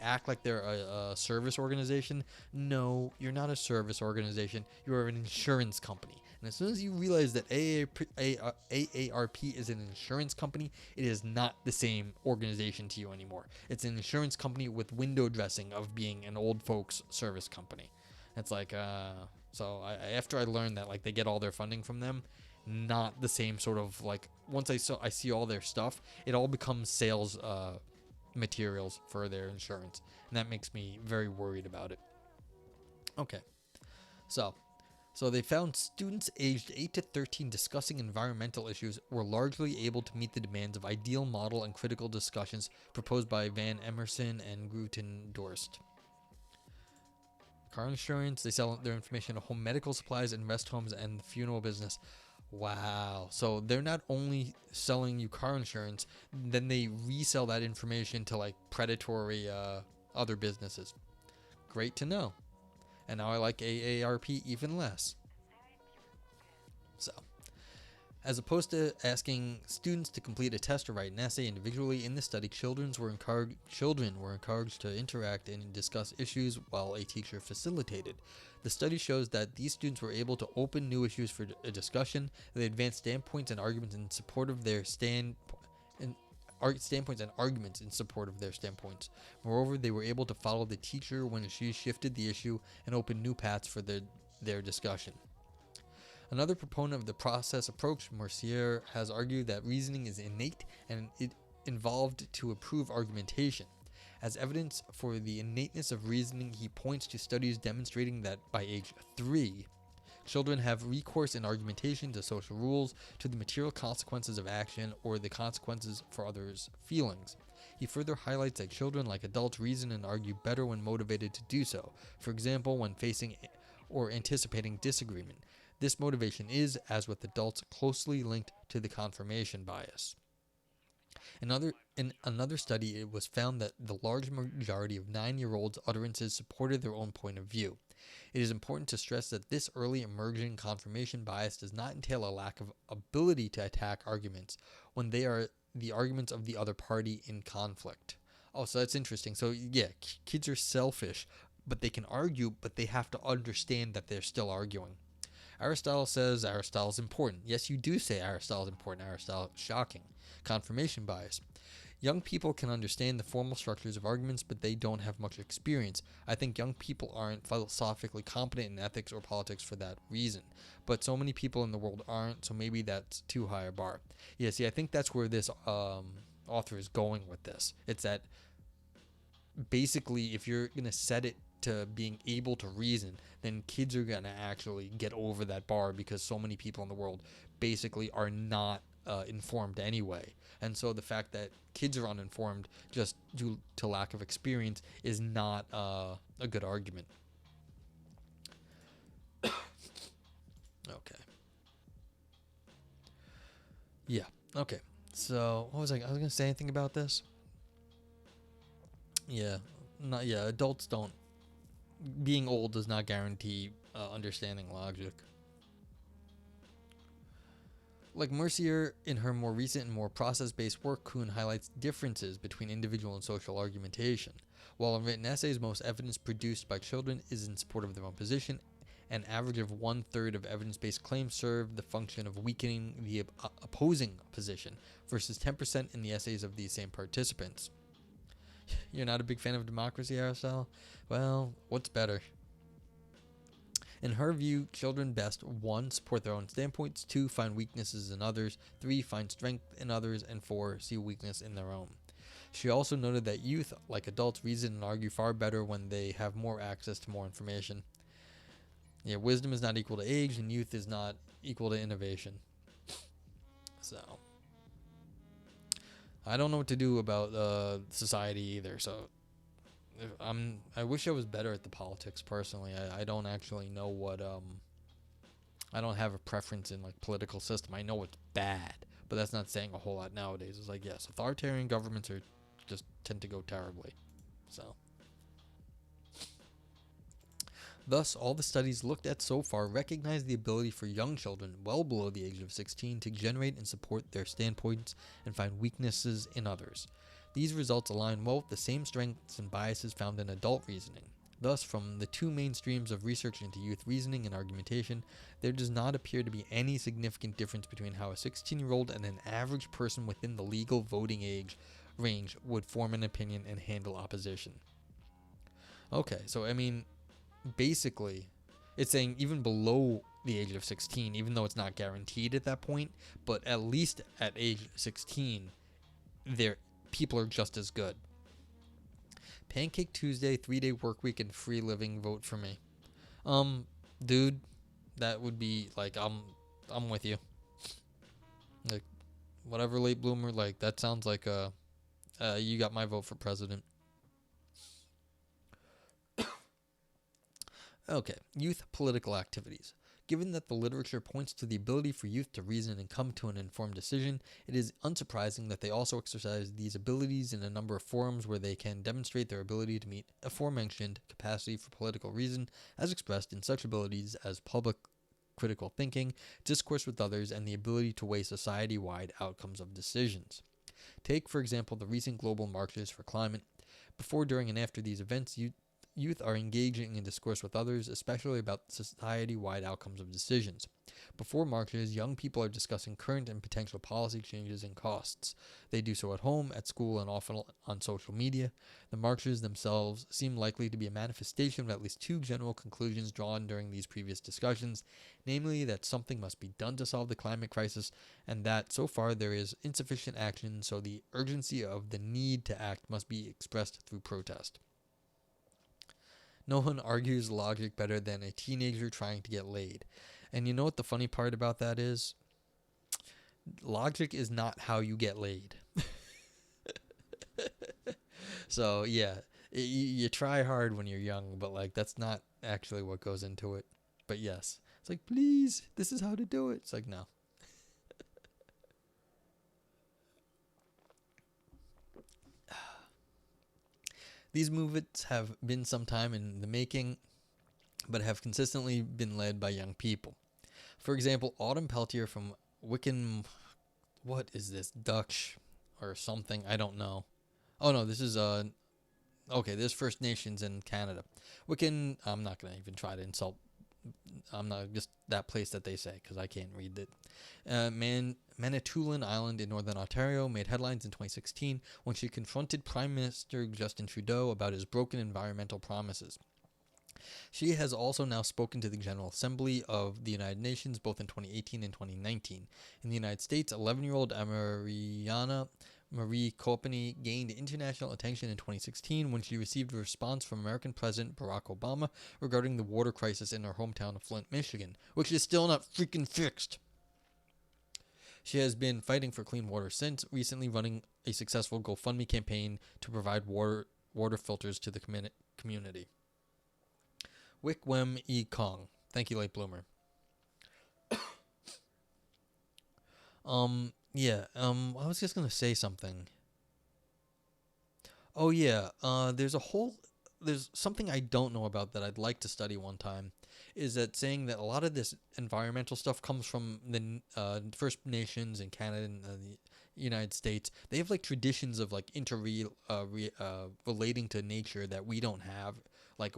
act like they're a service organization. No, you're not a service organization. You're an insurance company. And as soon as you realize that AARP is an insurance company, it is not the same organization to you anymore. It's an insurance company with window dressing of being an old folks service company. It's like, so after I learned that, like, they get all their funding from them, not the same sort of, like, once I see all their stuff, it all becomes sales materials for their insurance. And that makes me very worried about it. Okay. So they found students aged 8 to 13 discussing environmental issues were largely able to meet the demands of ideal model and critical discussions proposed by Van Emerson and Grutendorst. Car insurance, they sell their information to home medical supplies and rest homes and the funeral business. Wow. So they're not only selling you car insurance, then they resell that information to, like, predatory other businesses. Great to know. And now I like AARP even less. So, as opposed to asking students to complete a test or write an essay individually in the study, children were encouraged to interact and discuss issues while a teacher facilitated. The study shows that these students were able to open new issues for a discussion. They advanced standpoints and arguments in support of their arguments in support of their standpoints. Moreover, they were able to follow the teacher when she shifted the issue and open new paths for their discussion. Another proponent of the process approach, Mercier, has argued that reasoning is innate and it evolved to improve argumentation. As evidence for the innateness of reasoning, he points to studies demonstrating that by age 3, children have recourse in argumentation to social rules, to the material consequences of action, or the consequences for others' feelings. He further highlights that children, like adults, reason and argue better when motivated to do so. For example, when facing or anticipating disagreement. This motivation is, as with adults, closely linked to the confirmation bias. In another study, it was found that the large majority of 9-year-olds' utterances supported their own point of view. It is important to stress that this early emerging confirmation bias does not entail a lack of ability to attack arguments when they are the arguments of the other party in conflict. Oh, so that's interesting. So yeah, kids are selfish, but they can argue, but they have to understand that they're still arguing. Aristotle says Aristotle is important. Yes, you do say Aristotle is important. Aristotle, shocking. Confirmation bias. Young people can understand the formal structures of arguments, but they don't have much experience. I think young people aren't philosophically competent in ethics or politics for that reason. But so many people in the world aren't, so maybe that's too high a bar. Yeah, see, I think that's where this author is going with this. It's that basically if you're going to set it to being able to reason, then kids are going to actually get over that bar, because so many people in the world basically are not informed anyway. And so the fact that kids are uninformed just due to lack of experience is not a good argument. Okay. Yeah. Okay. So what was I was gonna say anything about this? Yeah. Not yeah. Adults don't. Being old does not guarantee understanding logic. Like Mercier, in her more recent and more process-based work, Kuhn highlights differences between individual and social argumentation. While in written essays, most evidence produced by children is in support of their own position. An average of 1/3 of evidence-based claims serve the function of weakening the opposing position, versus 10% in the essays of these same participants. You're not a big fan of democracy, Aristotle? Well, what's better? In her view, children best 1. Support their own standpoints, 2. Find weaknesses in others, 3. Find strength in others, and 4. See weakness in their own. She also noted that youth, like adults, reason and argue far better when they have more access to more information. Yeah, wisdom is not equal to age, and youth is not equal to innovation. So, I don't know what to do about society either, so I wish I was better at the politics personally. I don't actually know what I don't have a preference in like political system. I know it's bad, but that's not saying a whole lot nowadays. It's like, yes, authoritarian governments are just tend to go terribly. So thus, all the studies looked at so far recognize the ability for young children well below the age of 16 to generate and support their standpoints and find weaknesses in others. These results align well with the same strengths and biases found in adult reasoning. Thus, from the two main streams of research into youth reasoning and argumentation, there does not appear to be any significant difference between how a 16-year-old and an average person within the legal voting age range would form an opinion and handle opposition. Okay, so I mean, basically, it's saying even below the age of 16, even though it's not guaranteed at that point, but at least at age 16, people are just as good. Pancake Tuesday, 3-day work week, and free living, vote for me. Dude, that would be like, I'm with you. Like, whatever late bloomer, like, that sounds like you got my vote for president. Okay, youth political activities. Given that the literature points to the ability for youth to reason and come to an informed decision, it is unsurprising that they also exercise these abilities in a number of forums where they can demonstrate their ability to meet aforementioned capacity for political reason, as expressed in such abilities as public critical thinking, discourse with others, and the ability to weigh society-wide outcomes of decisions. Take, for example, the recent global marches for climate. Before, during, and after these events, youth are engaging in discourse with others, especially about society-wide outcomes of decisions. Before marches, young people are discussing current and potential policy changes and costs. They do so at home, at school, and often on social media. The marches themselves seem likely to be a manifestation of at least two general conclusions drawn during these previous discussions, namely that something must be done to solve the climate crisis, and that so far there is insufficient action, so the urgency of the need to act must be expressed through protest. No one argues logic better than a teenager trying to get laid. And you know what the funny part about that is? Logic is not how you get laid. So, yeah, you try hard when you're young, but, like, that's not actually what goes into it. But, yes, it's like, please, this is how to do it. It's like, no. These movements have been some time in the making, but have consistently been led by young people. For example, Autumn Peltier from Wiccan, what is this, Dutch or something? I don't know. Oh no, this is okay, there's First Nations in Canada. Wiccan, I'm not gonna even try to insult. I'm not just that place that they say because I can't read it. Manitoulin Island in Northern Ontario made headlines in 2016 when she confronted Prime Minister Justin Trudeau about his broken environmental promises. She has also now spoken to the General Assembly of the United Nations both in 2018 and 2019. In the United States, 11-year-old Amariana Marie Copeny gained international attention in 2016 when she received a response from American President Barack Obama regarding the water crisis in her hometown of Flint, Michigan, which is still not freaking fixed. She has been fighting for clean water since, recently running a successful GoFundMe campaign to provide water filters to the community. Wick Wem E. Kong. Thank you, late bloomer. I was just gonna say something. Oh yeah, there's something I don't know about that I'd like to study one time, is that saying that a lot of this environmental stuff comes from the First Nations in Canada and the United States. They have like traditions of like relating to nature that we don't have, like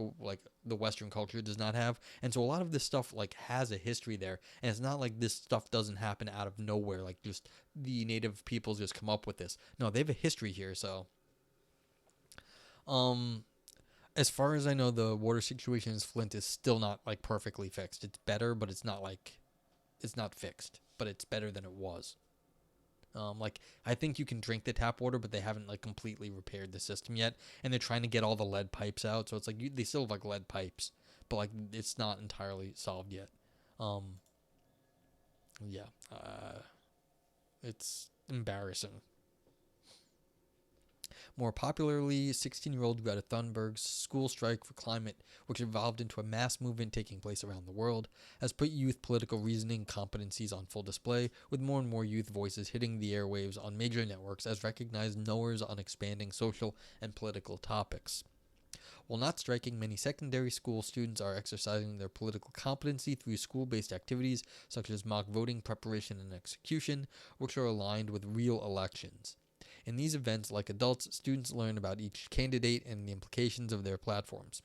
the Western culture does not have, and so a lot of this stuff like has a history there, and it's not like this stuff doesn't happen out of nowhere, like just the native peoples just come up with this. No, they have a history here, so. As far as I know, the water situation in Flint is still not like perfectly fixed. It's better, but it's not fixed, but it's better than it was. I think you can drink the tap water, but they haven't like completely repaired the system yet, and they're trying to get all the lead pipes out. So it's like they still have like lead pipes, but like it's not entirely solved yet. It's embarrassing. More popularly, 16-year-old Greta Thunberg's school strike for climate, which evolved into a mass movement taking place around the world, has put youth political reasoning competencies on full display, with more and more youth voices hitting the airwaves on major networks as recognized knowers on expanding social and political topics. While not striking, many secondary school students are exercising their political competency through school-based activities such as mock voting preparation and execution, which are aligned with real elections. In these events, like adults, students learn about each candidate and the implications of their platforms.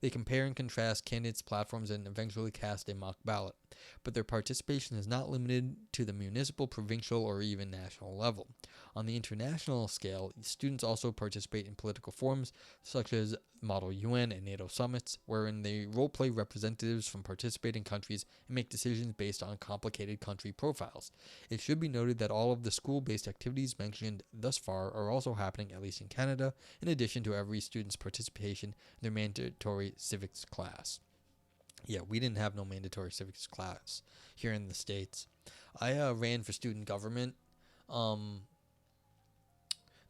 They compare and contrast candidates' platforms and eventually cast a mock ballot, but their participation is not limited to the municipal, provincial, or even national level. On the international scale, students also participate in political forums such as Model UN and NATO summits, wherein they role-play representatives from participating countries and make decisions based on complicated country profiles. It should be noted that all of the school-based activities mentioned thus far are also happening, at least in Canada, in addition to every student's participation in their mandatory civics class. Yeah, we didn't have no mandatory civics class here in the States. I ran for student government.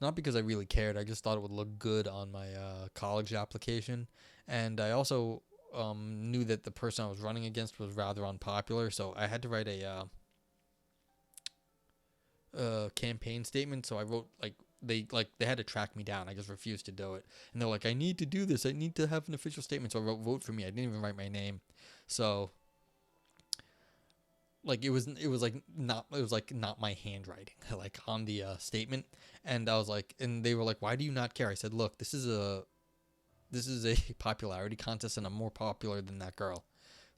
Not because I really cared. I just thought it would look good on my college application. And I also knew that the person I was running against was rather unpopular. So I had to write a campaign statement. So I wrote they had to track me down. I just refused to do it. And they're like, I need to do this. I need to have an official statement. So I wrote vote for me. I didn't even write my name. So it was not my handwriting like on the statement, and I was like, and they were like, why do you not care? I said, look, this is a popularity contest, and I'm more popular than that girl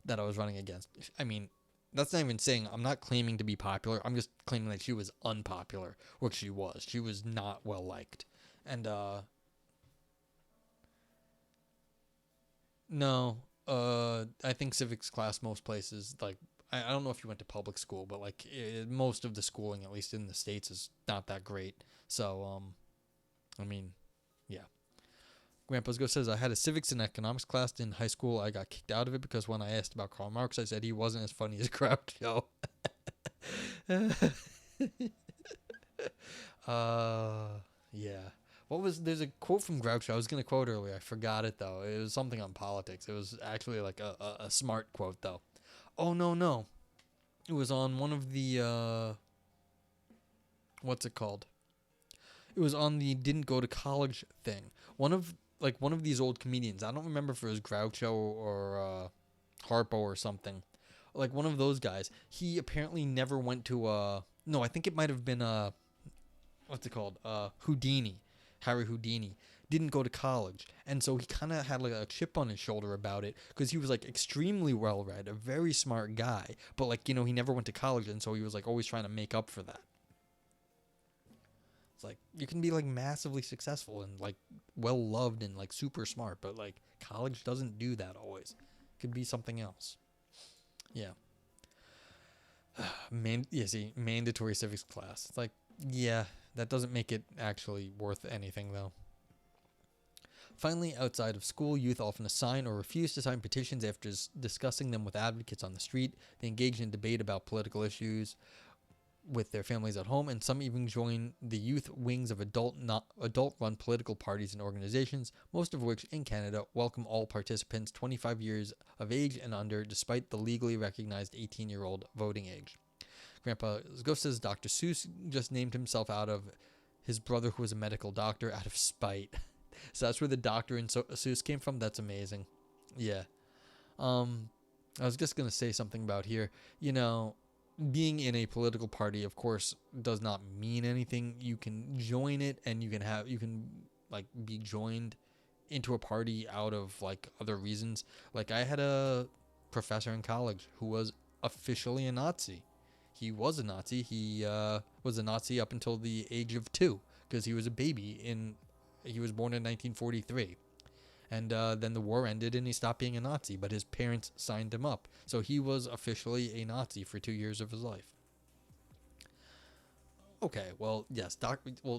that I was running against. I mean, that's not even saying I'm not claiming to be popular. I'm just claiming that she was unpopular, which she was. She was not well liked, and no, I think civics class most places I don't know if you went to public school, but most of the schooling, at least in the States, is not that great. So, I mean, yeah. Grandpa's Go says, I had a civics and economics class in high school. I got kicked out of it because when I asked about Karl Marx, I said he wasn't as funny as Groucho. Yeah. There's a quote from Groucho. I was going to quote earlier. I forgot it, though. It was something on politics. It was actually like a smart quote, though. Oh, no. It was on one of the, what's it called? It was on the didn't go to college thing. One of these old comedians. I don't remember if it was Groucho or Harpo or something. Like one of those guys. He apparently never went to, no, I think it might have been, what's it called? Houdini. Harry Houdini. Didn't go to college, and so he kind of had like a chip on his shoulder about it because he was like extremely well read, a very smart guy, but he never went to college, and so he was like always trying to make up for that. It's like you can be like massively successful and like well loved and like super smart, but like college doesn't do that always. It could be something else. Yeah. Mandatory civics class. It's like, yeah, That doesn't make it actually worth anything, though. Finally, outside of school, youth often assign or refuse to sign petitions after discussing them with advocates on the street. They engage in debate about political issues with their families at home, and some even join the youth wings of adult-run political parties and organizations, most of which in Canada welcome all participants 25 years of age and under, despite the legally recognized 18-year-old voting age. Grandpa Zguf says Dr. Seuss just named himself out of his brother, who was a medical doctor, out of spite. So that's where the doctor in Seuss came from. That's amazing. Yeah. I was just going to say something about here. Being in a political party, of course, does not mean anything. You can join it, and you can be joined into a party out of like other reasons. Like, I had a professor in college who was officially a Nazi. He was a Nazi. He was a Nazi up until the age of 2, because he was a baby he was born in 1943. And then the war ended and he stopped being a Nazi, but his parents signed him up. So he was officially a Nazi for 2 years of his life. Okay, well, yes,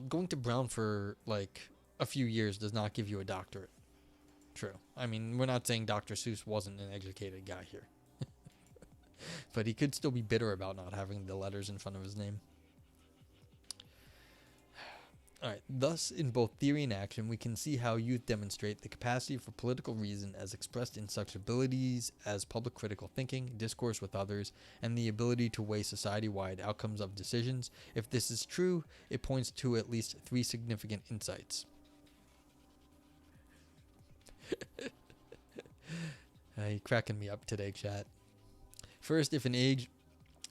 going to Brown for like a few years does not give you a doctorate. True. I mean, we're not saying Dr. Seuss wasn't an educated guy here. But he could still be bitter about not having the letters in front of his name. Alright, thus, in both theory and action, we can see how youth demonstrate the capacity for political reason as expressed in such abilities as public critical thinking, discourse with others, and the ability to weigh society-wide outcomes of decisions. If this is true, it points to at least 3 significant insights. You're cracking me up today, chat. First, if an age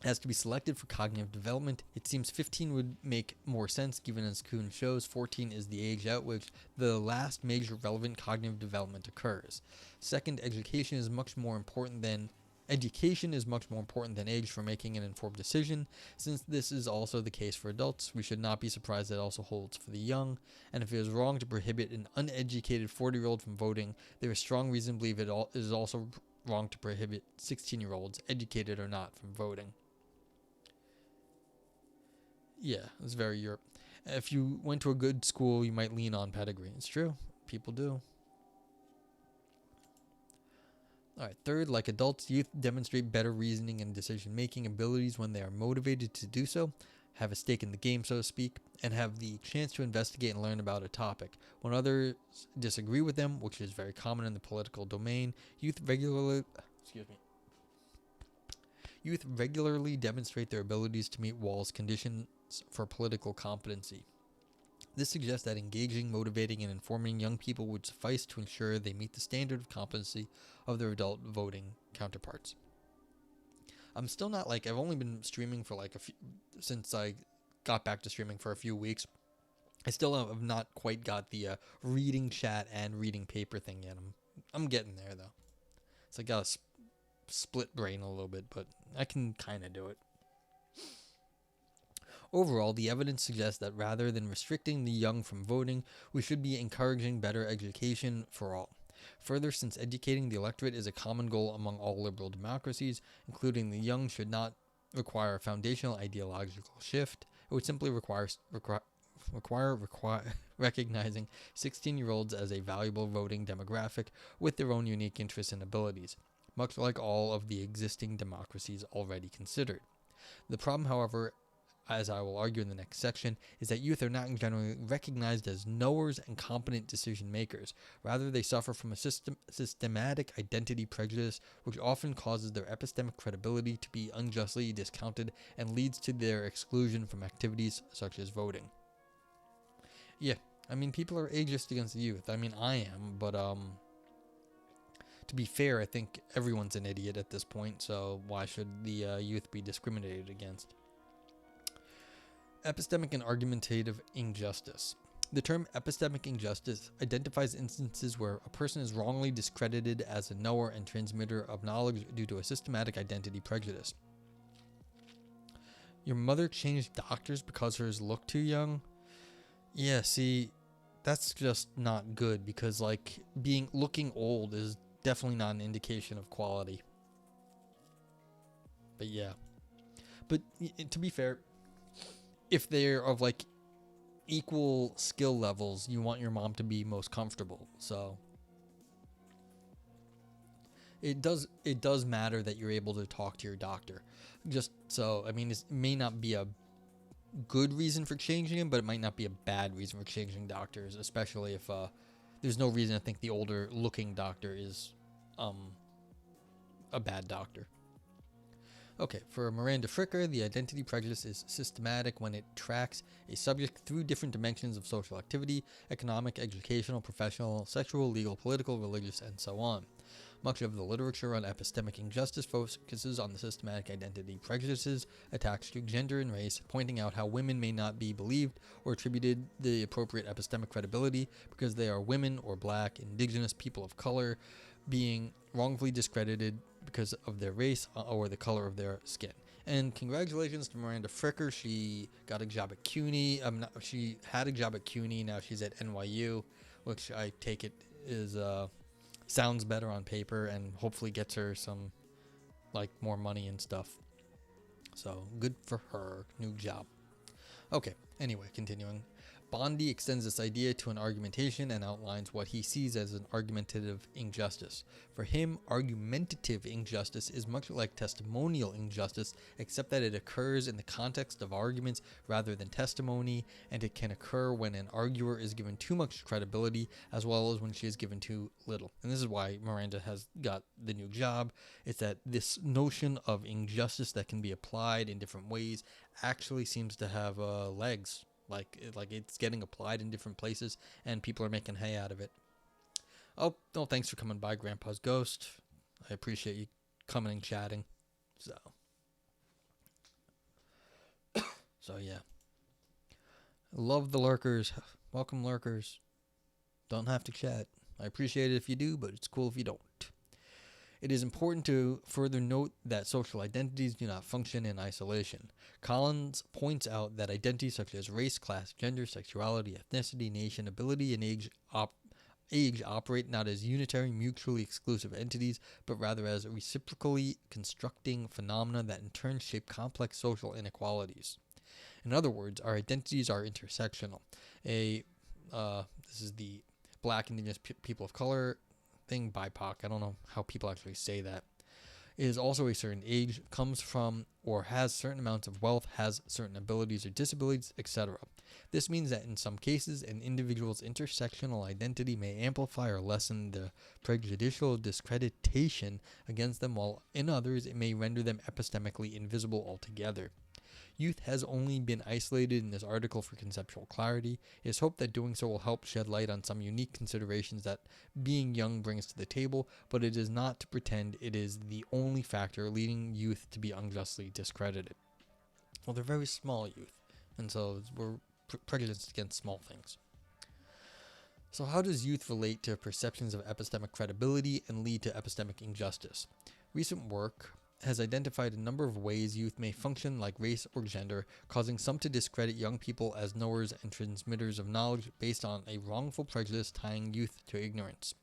has to be selected for cognitive development, it seems 15 would make more sense, given as Kuhn shows, 14 is the age at which the last major relevant cognitive development occurs. Second, education is much more important than age for making an informed decision. Since this is also the case for adults, we should not be surprised that it also holds for the young. And if it is wrong to prohibit an uneducated 40-year-old from voting, there is strong reason to believe it is also wrong to prohibit 16-year-olds, educated or not, from voting. Yeah, it's very Europe. If you went to a good school, you might lean on pedigree. It's true. People do. Alright, third, like adults, youth demonstrate better reasoning and decision-making abilities when they are motivated to do so, have a stake in the game, so to speak, and have the chance to investigate and learn about a topic. When others disagree with them, which is very common in the political domain, youth regularly demonstrate their abilities to meet Wall's conditions for political competency. This suggests that engaging, motivating, and informing young people would suffice to ensure they meet the standard of competency of their adult voting counterparts. I'm still not I've only been streaming for since I got back to streaming for a few weeks. I still have not quite got the reading chat and reading paper thing yet. I'm getting there, though. It's like got a split brain a little bit, but I can kind of do it. Overall, the evidence suggests that rather than restricting the young from voting, we should be encouraging better education for all. Further, since educating the electorate is a common goal among all liberal democracies, including the young should not require a foundational ideological shift. It would simply require recognizing 16-year-olds as a valuable voting demographic with their own unique interests and abilities, much like all of the existing democracies already considered. The problem, however, as I will argue in the next section, is that youth are not generally recognized as knowers and competent decision makers. Rather, they suffer from a systematic identity prejudice, which often causes their epistemic credibility to be unjustly discounted and leads to their exclusion from activities such as voting. Yeah, I mean, people are ageist against the youth. I mean, I am, but to be fair, I think everyone's an idiot at this point, so why should the youth be discriminated against? Epistemic and Argumentative Injustice. The term epistemic injustice identifies instances where a person is wrongly discredited as a knower and transmitter of knowledge due to a systematic identity prejudice. Your mother changed doctors because hers looked too young? Yeah, see, that's just not good, because looking old is definitely not an indication of quality. But yeah. But to be fair, if they're of equal skill levels, you want your mom to be most comfortable. So it does matter that you're able to talk to your doctor. Just so, I mean, it may not be a good reason for changing him, but it might not be a bad reason for changing doctors, especially if there's no reason to think the older looking doctor is a bad doctor. Okay, for Miranda Fricker, the identity prejudice is systematic when it tracks a subject through different dimensions of social activity: economic, educational, professional, sexual, legal, political, religious, and so on. Much of the literature on epistemic injustice focuses on the systematic identity prejudices attached to gender and race, pointing out how women may not be believed or attributed the appropriate epistemic credibility because they are women or black, indigenous, people of color, being wrongfully discredited because of their race or the color of their skin. And congratulations to Miranda Fricker. She got a job at CUNY. She had a job at CUNY. Now she's at NYU, which I take it is sounds better on paper and hopefully gets her some more money and stuff. So good for her. New job. Okay, anyway, continuing. Bondi extends this idea to an argumentation and outlines what he sees as an argumentative injustice. For him, argumentative injustice is much like testimonial injustice, except that it occurs in the context of arguments rather than testimony, and it can occur when an arguer is given too much credibility as well as when she is given too little. And this is why Miranda has got the new job. It's that this notion of injustice that can be applied in different ways actually seems to have legs. Like it's getting applied in different places, and people are making hay out of it. Oh, thanks for coming by, Grandpa's Ghost. I appreciate you coming and chatting. So yeah. Love the lurkers. Welcome, lurkers. Don't have to chat. I appreciate it if you do, but it's cool if you don't. It is important to further note that social identities do not function in isolation. Collins points out that identities such as race, class, gender, sexuality, ethnicity, nation, ability, and age operate not as unitary, mutually exclusive entities, but rather as reciprocally constructing phenomena that in turn shape complex social inequalities. In other words, our identities are intersectional. This is the Black, Indigenous, people of color thing, BIPOC, I don't know how people actually say that, is also a certain age, comes from or has certain amounts of wealth, has certain abilities or disabilities, etc. This means that in some cases, an individual's intersectional identity may amplify or lessen the prejudicial discreditation against them, while in others it may render them epistemically invisible altogether. Youth has only been isolated in this article for conceptual clarity. It is hoped that doing so will help shed light on some unique considerations that being young brings to the table, but it is not to pretend it is the only factor leading youth to be unjustly discredited. Well, they're very small youth, and so we're prejudiced against small things. So how does youth relate to perceptions of epistemic credibility and lead to epistemic injustice? Recent work has identified a number of ways youth may function like race or gender, causing some to discredit young people as knowers and transmitters of knowledge based on a wrongful prejudice tying youth to ignorance.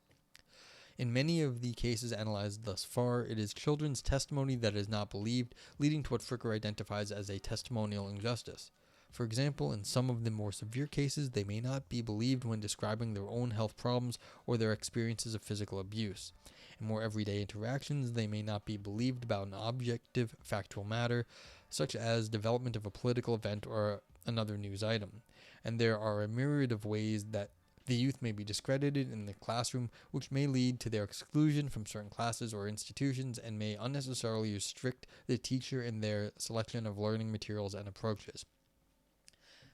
In many of the cases analyzed thus far, it is children's testimony that is not believed, leading to what Fricker identifies as a testimonial injustice. For example, in some of the more severe cases, they may not be believed when describing their own health problems or their experiences of physical abuse. In more everyday interactions, they may not be believed about an objective, factual matter, such as development of a political event or another news item. And there are a myriad of ways that the youth may be discredited in the classroom, which may lead to their exclusion from certain classes or institutions and may unnecessarily restrict the teacher in their selection of learning materials and approaches.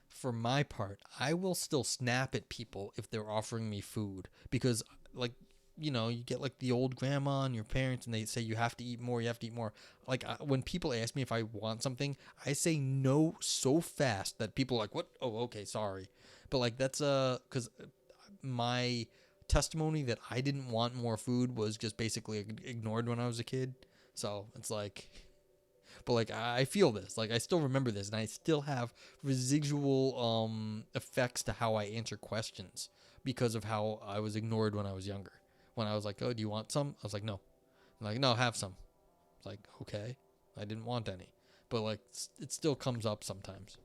For my part, I will still snap at people if they're offering me food because, you get the old grandma and your parents and they say you have to eat more. When people ask me if I want something, I say no so fast that people are like, what? Oh, okay, sorry. But that's because my testimony that I didn't want more food was just basically ignored when I was a kid. So it's but I feel this, I still remember this, and I still have residual effects to how I answer questions because of how I was ignored when I was younger. When I was like, oh, do you want some? I was like, no. I'm like, no, have some. It's like, okay, I didn't want any, but it still comes up sometimes.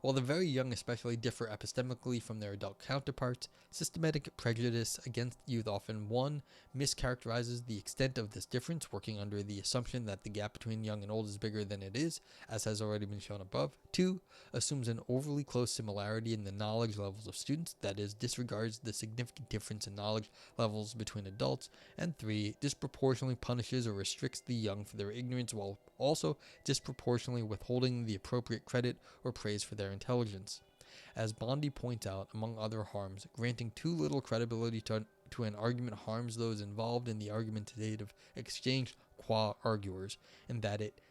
While the very young especially differ epistemically from their adult counterparts, systematic prejudice against youth often 1. Mischaracterizes the extent of this difference, working under the assumption that the gap between young and old is bigger than it is, as has already been shown above. 2. Assumes an overly close similarity in the knowledge levels of students, that is, disregards the significant difference in knowledge levels between adults. And 3. Disproportionately punishes or restricts the young for their ignorance, while also disproportionately withholding the appropriate credit or praise for their intelligence. As Bondi points out, among other harms, granting too little credibility to an argument harms those involved in the argumentative exchange qua arguers, in that it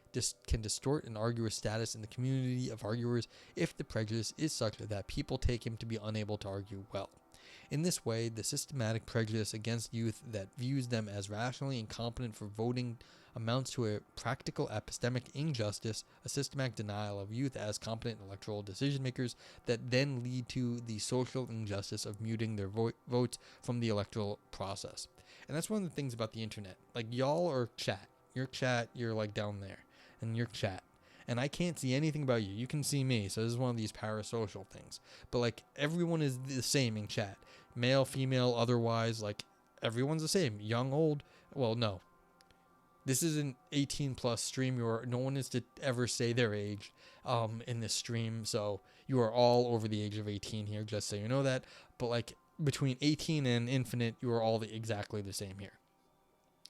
can distort an arguer's status in the community of arguers if the prejudice is such that people take him to be unable to argue well. In this way, the systematic prejudice against youth that views them as rationally incompetent for voting amounts to a practical epistemic injustice, a systematic denial of youth as competent electoral decision makers that then lead to the social injustice of muting their votes from the electoral process. And that's one of the things about the internet. Like, y'all are chat. Your chat, you're like down there, and your chat. And I can't see anything about you. You can see me, so this is one of these parasocial things. But like, everyone is the same in chat. Male, female, otherwise, like, everyone's the same. Young, old. Well, no. This is an 18 plus stream. No one is to ever say their age in this stream. So you are all over the age of 18 here, just so you know that. But like, between 18 and infinite, you are all exactly the same here.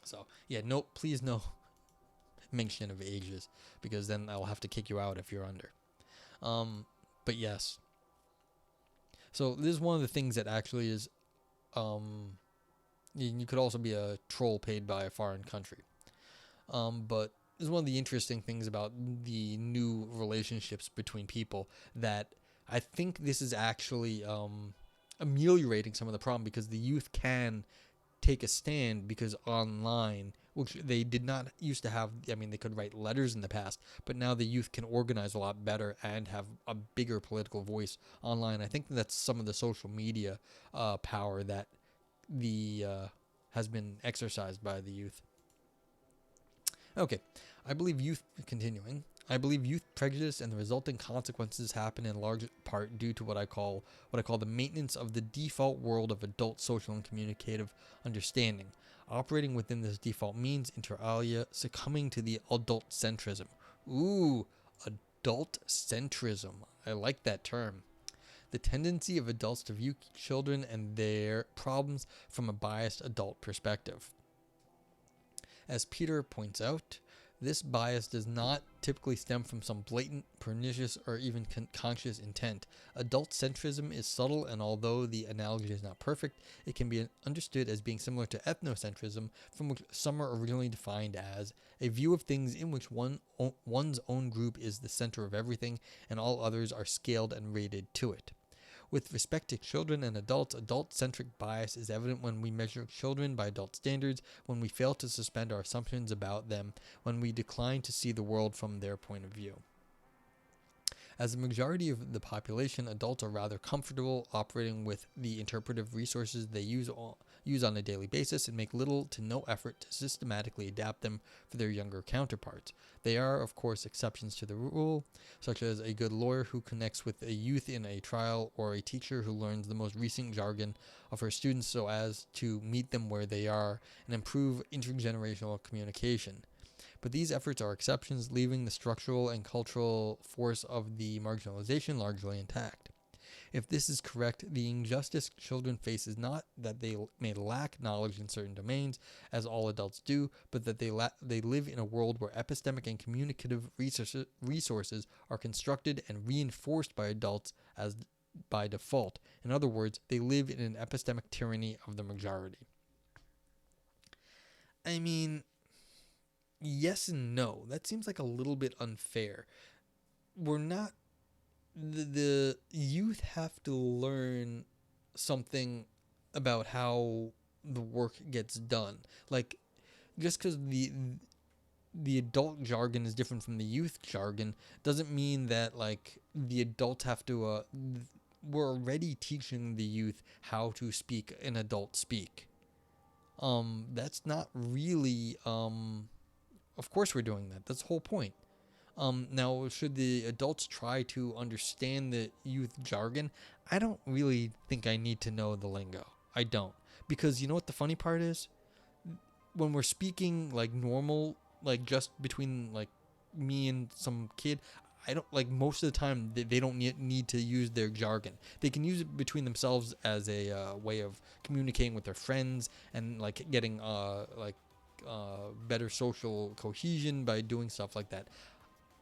So yeah, please no mention of ages, because then I'll have to kick you out if you're under. But yes. So this is one of the things that actually is, you could also be a troll paid by a foreign country. But this is one of the interesting things about the new relationships between people, that I think this is actually ameliorating some of the problem, because the youth can take a stand, because online, which they did not used to have, I mean, they could write letters in the past, but now the youth can organize a lot better and have a bigger political voice online. I think that's some of the social media power that has been exercised by the youth. Okay, I believe youth prejudice and the resulting consequences happen in large part due to what I call the maintenance of the default world of adult social and communicative understanding. Operating within this default means, inter alia, succumbing to the adult-centrism. Ooh, adult-centrism. I like that term. The tendency of adults to view children and their problems from a biased adult perspective. As Peter points out, this bias does not typically stem from some blatant, pernicious, or even conscious intent. Adult-centrism is subtle, and although the analogy is not perfect, it can be understood as being similar to ethnocentrism, from which some are originally defined as a view of things in which one's own group is the center of everything, and all others are scaled and rated to it. With respect to children and adults, adult-centric bias is evident when we measure children by adult standards, when we fail to suspend our assumptions about them, when we decline to see the world from their point of view. As the majority of the population, adults are rather comfortable operating with the interpretive resources they use on a daily basis and make little to no effort to systematically adapt them for their younger counterparts. They are, of course, exceptions to the rule, such as a good lawyer who connects with a youth in a trial, or a teacher who learns the most recent jargon of her students so as to meet them where they are and improve intergenerational communication. But these efforts are exceptions, leaving the structural and cultural force of the marginalization largely intact. If this is correct, the injustice children face is not that they may lack knowledge in certain domains, as all adults do, but that they live in a world where epistemic and communicative resources are constructed and reinforced by adults as by default. In other words, they live in an epistemic tyranny of the majority. I mean, yes and no. That seems like a little bit unfair. We're not... The youth have to learn something about how the work gets done. Like, just because the adult jargon is different from the youth jargon doesn't mean that, like, the adults have to... we're already teaching the youth how to speak an adult speak. That's not really... of course we're doing that. That's the whole point. Now, should the adults try to understand the youth jargon? I don't really think I need to know the lingo. I don't. Because you know what the funny part is? When we're speaking like normal, like just between like me and some kid, I don't like most of the time they don't need to use their jargon. They can use it between themselves as a way of communicating with their friends and like getting better social cohesion by doing stuff like that.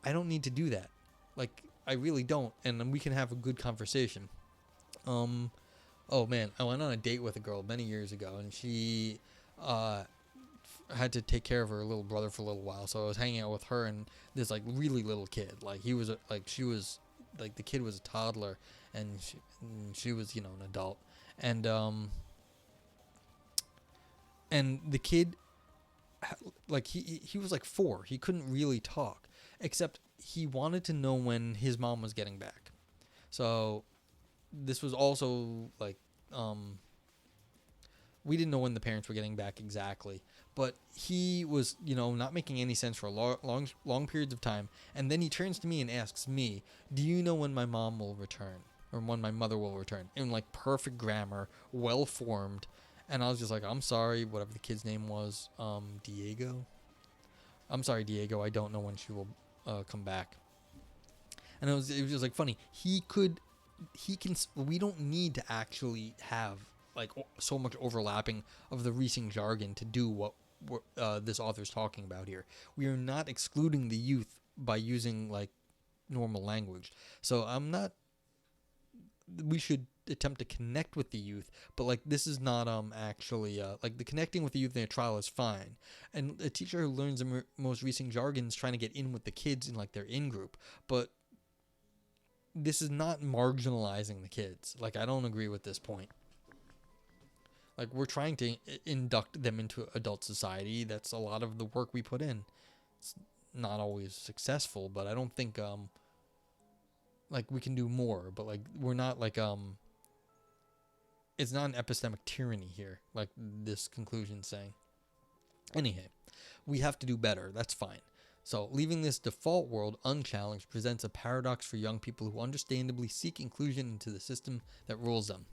I don't need to do that. Like I really don't, and we can have a good conversation. Oh man, I went on a date with a girl many years ago, and she had to take care of her little brother for a little while. So I was hanging out with her and this like really little kid. Like he was she was like the kid was a toddler, and she was an adult, and the kid like he was like 4. He couldn't really talk, except he wanted to know when his mom was getting back. So this was also like we didn't know when the parents were getting back exactly, but he was not making any sense for long periods of time. And then he turns to me and asks me, do you know when my mom will return, or when my mother will return, in like perfect grammar, well formed. And I was just like, I'm sorry, whatever the kid's name was, Diego. I'm sorry, Diego, I don't know when she will come back. And it was just like funny. We don't need to actually have like so much overlapping of the recent jargon to do what this author's talking about here. We are not excluding the youth by using like normal language. So we should attempt to connect with the youth, but like this is not actually like the connecting with the youth in a trial is fine, and a teacher who learns the most recent jargon is trying to get in with the kids in like their in group, but this is not marginalizing the kids. Like I don't agree with this point. Like we're trying to induct them into adult society. That's a lot of the work we put in. It's not always successful, but I don't think like we can do more, but like we're not like it's not an epistemic tyranny here, like this conclusion's saying. Anyhow, we have to do better. That's fine. So, leaving this default world unchallenged presents a paradox for young people who understandably seek inclusion into the system that rules them.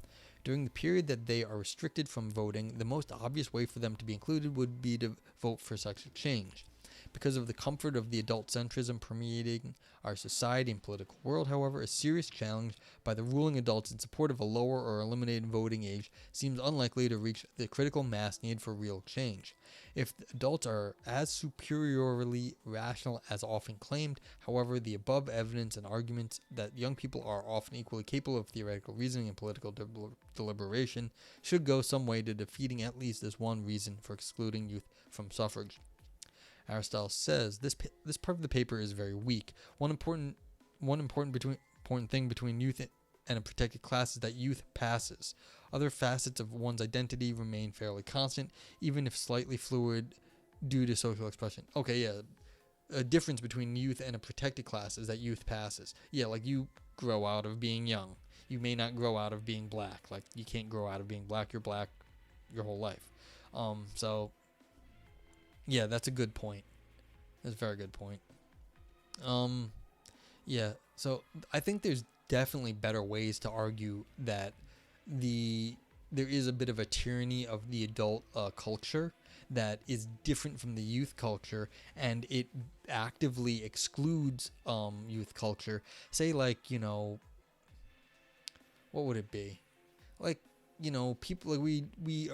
During the period that they are restricted from voting, the most obvious way for them to be included would be to vote for such a change. Because of the comfort of the adult-centrism permeating our society and political world, however, a serious challenge by the ruling adults in support of a lower or eliminated voting age seems unlikely to reach the critical mass needed for real change. If the adults are as superiorly rational as often claimed, however, the above evidence and arguments that young people are often equally capable of theoretical reasoning and political deliberation should go some way to defeating at least this one reason for excluding youth from suffrage. Aristotle says this part of the paper is very weak. One important thing between youth and a protected class is that youth passes. Other facets of one's identity remain fairly constant, even if slightly fluid due to social expression. Okay, yeah. A difference between youth and a protected class is that youth passes. Yeah, like you grow out of being young. You may not grow out of being black. Like you can't grow out of being black. You're black your whole life. So yeah, that's a good point. That's a very good point. Yeah, so I think there's definitely better ways to argue that there is a bit of a tyranny of the adult culture that is different from the youth culture, and it actively excludes youth culture. Say like, what would it be? Like, people like we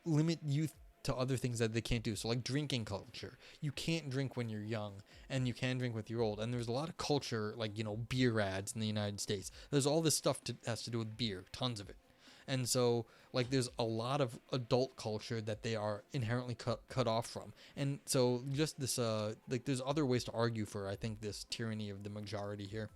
limit youth to other things that they can't do. So like drinking culture, you can't drink when you're young, and you can drink when you're old. And there's a lot of culture, like beer ads in the United States. There's all this stuff has to do with beer, tons of it. And so like there's a lot of adult culture that they are inherently cut off from. And so just this like there's other ways to argue for, I think, this tyranny of the majority here.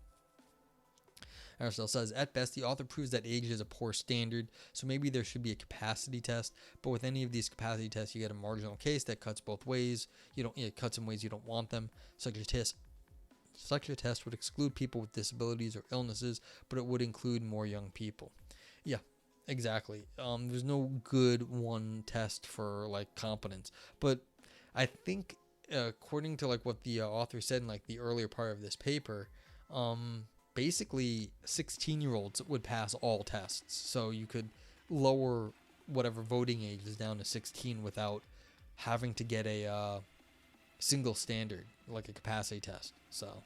Aristotle says, at best, the author proves that age is a poor standard, so maybe there should be a capacity test. But with any of these capacity tests, you get a marginal case that cuts both ways. It cuts in ways you don't want them. Such a test would exclude people with disabilities or illnesses, but it would include more young people. Yeah, exactly. There's no good one test for like competence, but I think according to like what the author said in like the earlier part of this paper, basically 16-year-olds would pass all tests. So you could lower whatever voting age is down to 16 without having to get a single standard, like a capacity test. So,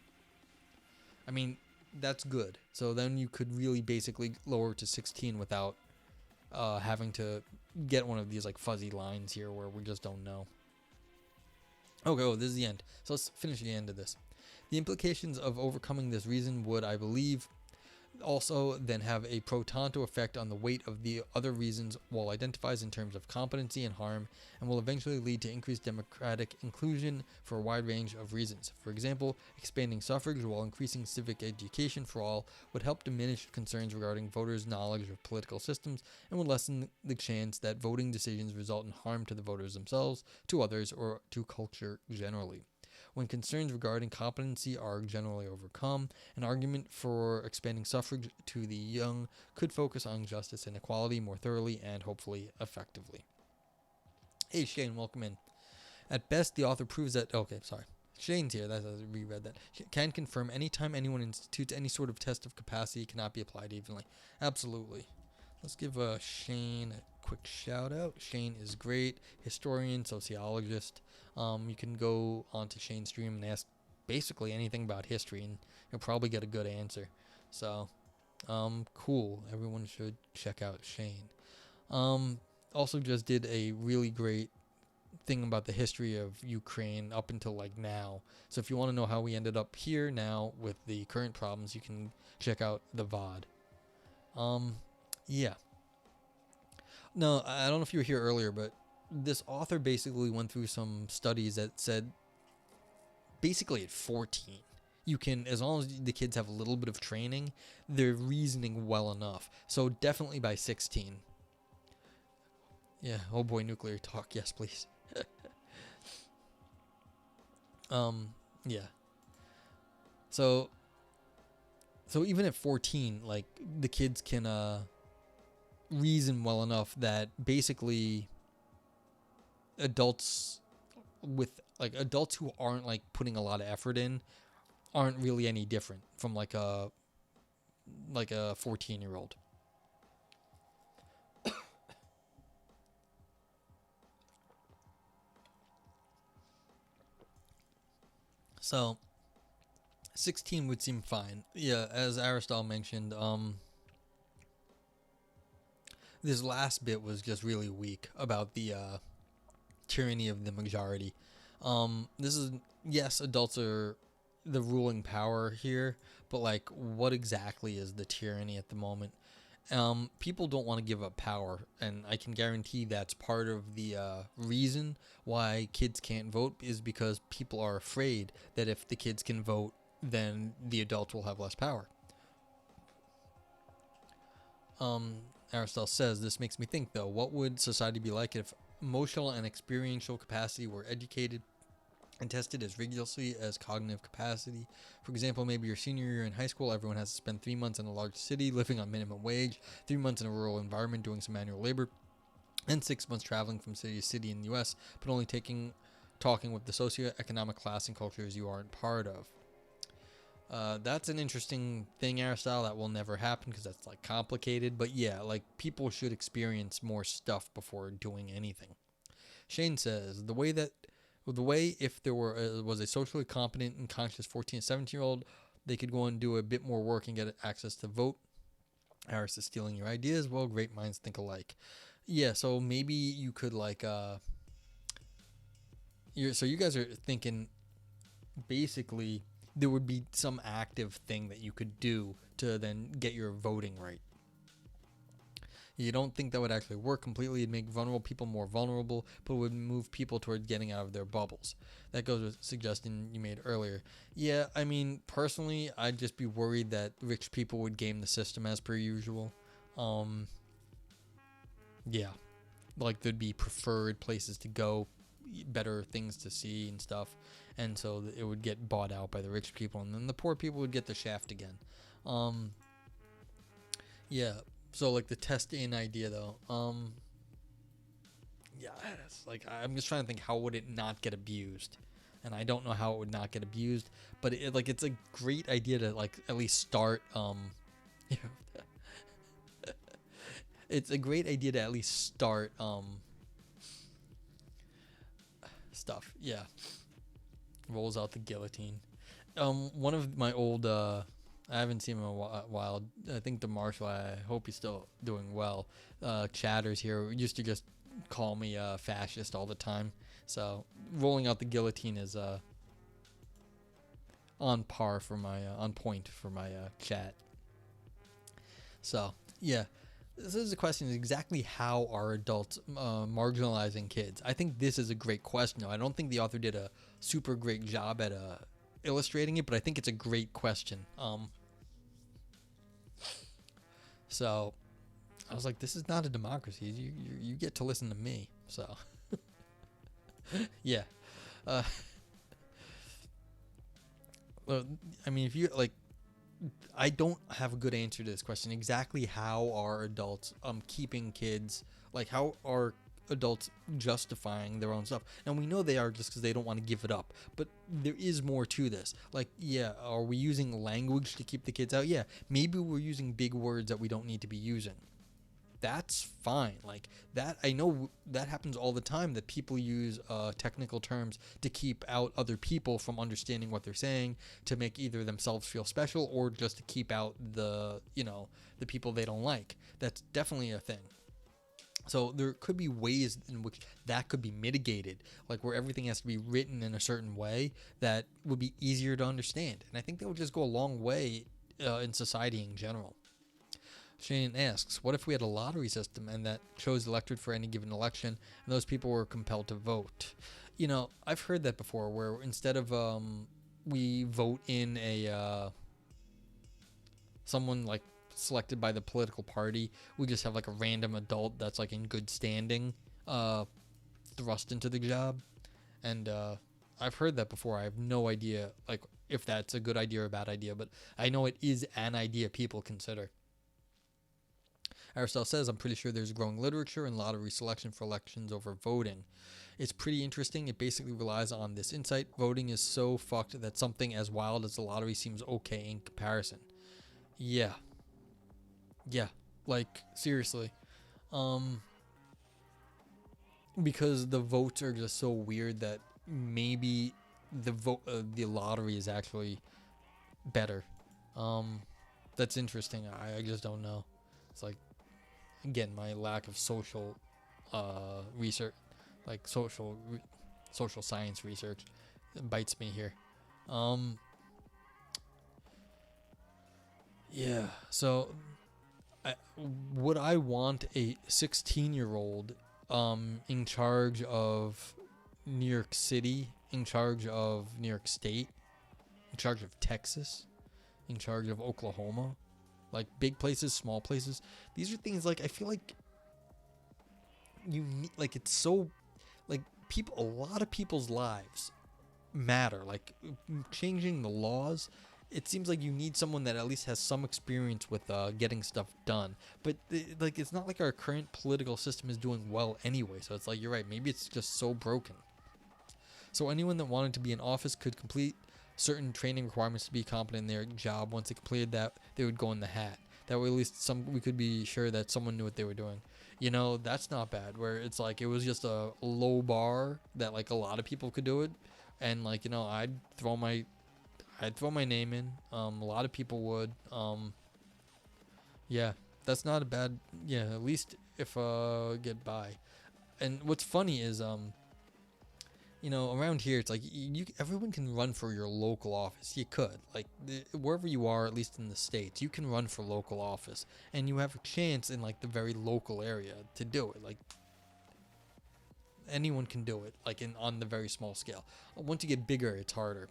I mean, that's good. So then you could really basically lower to 16 without having to get one of these like fuzzy lines here where we just don't know. Okay, this is the end. So let's finish the end of this. The implications of overcoming this reason would, I believe, also then have a pro tanto effect on the weight of the other reasons Wall identifies in terms of competency and harm, and will eventually lead to increased democratic inclusion for a wide range of reasons. For example, expanding suffrage while increasing civic education for all would help diminish concerns regarding voters' knowledge of political systems and would lessen the chance that voting decisions result in harm to the voters themselves, to others, or to culture generally. When concerns regarding competency are generally overcome, an argument for expanding suffrage to the young could focus on justice and equality more thoroughly and hopefully effectively. Hey Shane, welcome in. At best, the author proves that... Okay, sorry. Shane's here. I reread that. Can confirm anytime anyone institutes any sort of test of capacity cannot be applied evenly. Absolutely. Let's give Shane a quick shout out. Shane is great. Historian, sociologist. You can go onto Shane's stream and ask basically anything about history, and you'll probably get a good answer. So, cool. Everyone should check out Shane. Also just did a really great thing about the history of Ukraine up until like now. So if you want to know how we ended up here now with the current problems, you can check out the VOD. Yeah. No, I don't know if you were here earlier, but this author basically went through some studies that said basically at 14, you can, as long as the kids have a little bit of training, they're reasoning well enough. So definitely by 16. Yeah, oh boy, nuclear talk. Yes, please. Yeah. So even at 14, like the kids can reason well enough that basically adults who aren't like putting a lot of effort in aren't really any different from like a 14-year-old. So 16 would seem fine. Yeah, as Aristotle mentioned, this last bit was just really weak about the tyranny of the majority. This is, yes, adults are the ruling power here, but like what exactly is the tyranny at the moment? People don't want to give up power, and I can guarantee that's part of the reason why kids can't vote, is because people are afraid that if the kids can vote, then the adults will have less power. Aristotle says, this makes me think though, what would society be like if emotional and experiential capacity were educated and tested as rigorously as cognitive capacity? For example, maybe your senior year in high school, everyone has to spend 3 months in a large city living on minimum wage, 3 months in a rural environment doing some manual labor, and 6 months traveling from city to city in the US, but only talking with the socioeconomic class and cultures you aren't part of. That's an interesting thing, Aristotle. That will never happen because that's like complicated. But yeah, like people should experience more stuff before doing anything. Shane says, the way if there was a socially competent and conscious 14 and 17-year-old, they could go and do a bit more work and get access to vote. Aris is stealing your ideas. Well, great minds think alike. Yeah, so maybe you could like so you guys are thinking basically there would be some active thing that you could do to then get your voting right. You don't think that would actually work completely. It'd make vulnerable people more vulnerable, but would move people toward getting out of their bubbles. That goes with suggestion you made earlier. Yeah, I mean, personally, I'd just be worried that rich people would game the system as per usual. Yeah. Like, there'd be preferred places to go, better things to see and stuff. And so it would get bought out by the rich people, and then the poor people would get the shaft again. Yeah. So, like, the test-in idea, though. Yeah, it's like, I'm just trying to think, how would it not get abused? and I don't know how it would not get abused. But it's a great idea to like at least start. It's a great idea to at least start stuff. Yeah, rolls out the guillotine. One of my old I haven't seen him in a while. I think DeMarshall, I hope he's still doing well. Chatters here used to just call me fascist all the time. So rolling out the guillotine is on par for my on point for my chat. So yeah, this is a question: exactly how are adults marginalizing kids? I think this is a great question. I don't think the author did a super great job at illustrating it, but I think it's a great question. So I was like, this is not a democracy. You get to listen to me. So yeah. I mean, if you like, I don't have a good answer to this question. Exactly how are adults keeping kids, like how are adults justifying their own stuff? And we know they are just because they don't want to give it up, but there is more to this. Like, yeah, are we using language to keep the kids out? Yeah, maybe we're using big words that we don't need to be using. That's fine. Like that, I know that happens all the time, that people use technical terms to keep out other people from understanding what they're saying, to make either themselves feel special or just to keep out the people they don't like. That's definitely a thing. So there could be ways in which that could be mitigated, like where everything has to be written in a certain way that would be easier to understand. And I think that would just go a long way in society in general. Shane asks, what if we had a lottery system and that chose the electorate for any given election and those people were compelled to vote? I've heard that before, where instead of we vote in a someone like selected by the political party, we just have like a random adult that's like in good standing thrust into the job. And I've heard that before. I have no idea like if that's a good idea or a bad idea, but I know it is an idea people consider. Aristotle says, I'm pretty sure there's growing literature and lottery selection for elections over voting. It's pretty interesting. It basically relies on this insight. Voting is so fucked that something as wild as the lottery seems okay in comparison. Yeah. Like, seriously. Because the votes are just so weird that maybe the lottery is actually better. That's interesting. I just don't know. It's like, again, my lack of social research, like social science research, bites me here. Yeah. So, would I want a 16-year-old in charge of New York City, in charge of New York State, in charge of Texas, in charge of Oklahoma? Like big places, small places. These are things like I feel like you need, like it's so like people, a lot of people's lives matter. Like changing the laws, it seems like you need someone that at least has some experience with getting stuff done. But like it's not like our current political system is doing well anyway. So it's like you're right. Maybe it's just so broken. So anyone that wanted to be in office could complete certain training requirements to be competent in their job. Once they completed that, they would go in the hat. That way at least we could be sure that someone knew what they were doing. That's not bad, where it's like it was just a low bar that like a lot of people could do it, and like I'd throw my name in. A lot of people would. Yeah, that's not a bad, at least if get by. And what's funny is around here, it's like everyone can run for your local office. You could, like, wherever you are, at least in the States, you can run for local office, and you have a chance in like the very local area to do it. Like, anyone can do it, like on the very small scale. Once you get bigger, it's harder.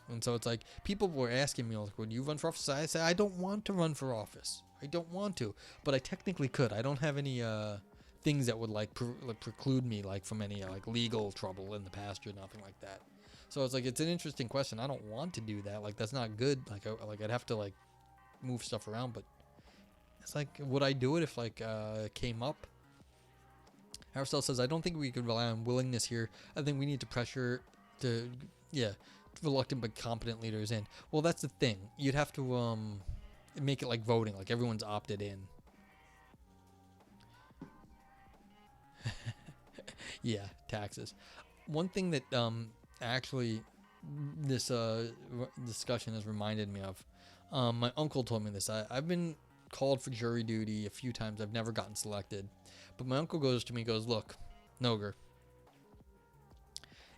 And so it's like people were asking me, like, would you run for office? I said, I don't want to run for office. I don't want to, but I technically could. I don't have any things that would like preclude me like from any like legal trouble in the past or nothing like that. So it's like it's an interesting question. I don't want to do that. Like that's not good. Like I'd have to like move stuff around, but it's like, would I do it if like it came up? Aristotle says, I don't think we could rely on willingness here. I think we need to pressure to Yeah, reluctant but competent leaders in. Well, that's the thing. You'd have to make it like voting, like everyone's opted in. Yeah, taxes. One thing that actually this discussion has reminded me of. My uncle told me this. I've been called for jury duty a few times. I've never gotten selected. But my uncle goes to me, goes, look, Noger,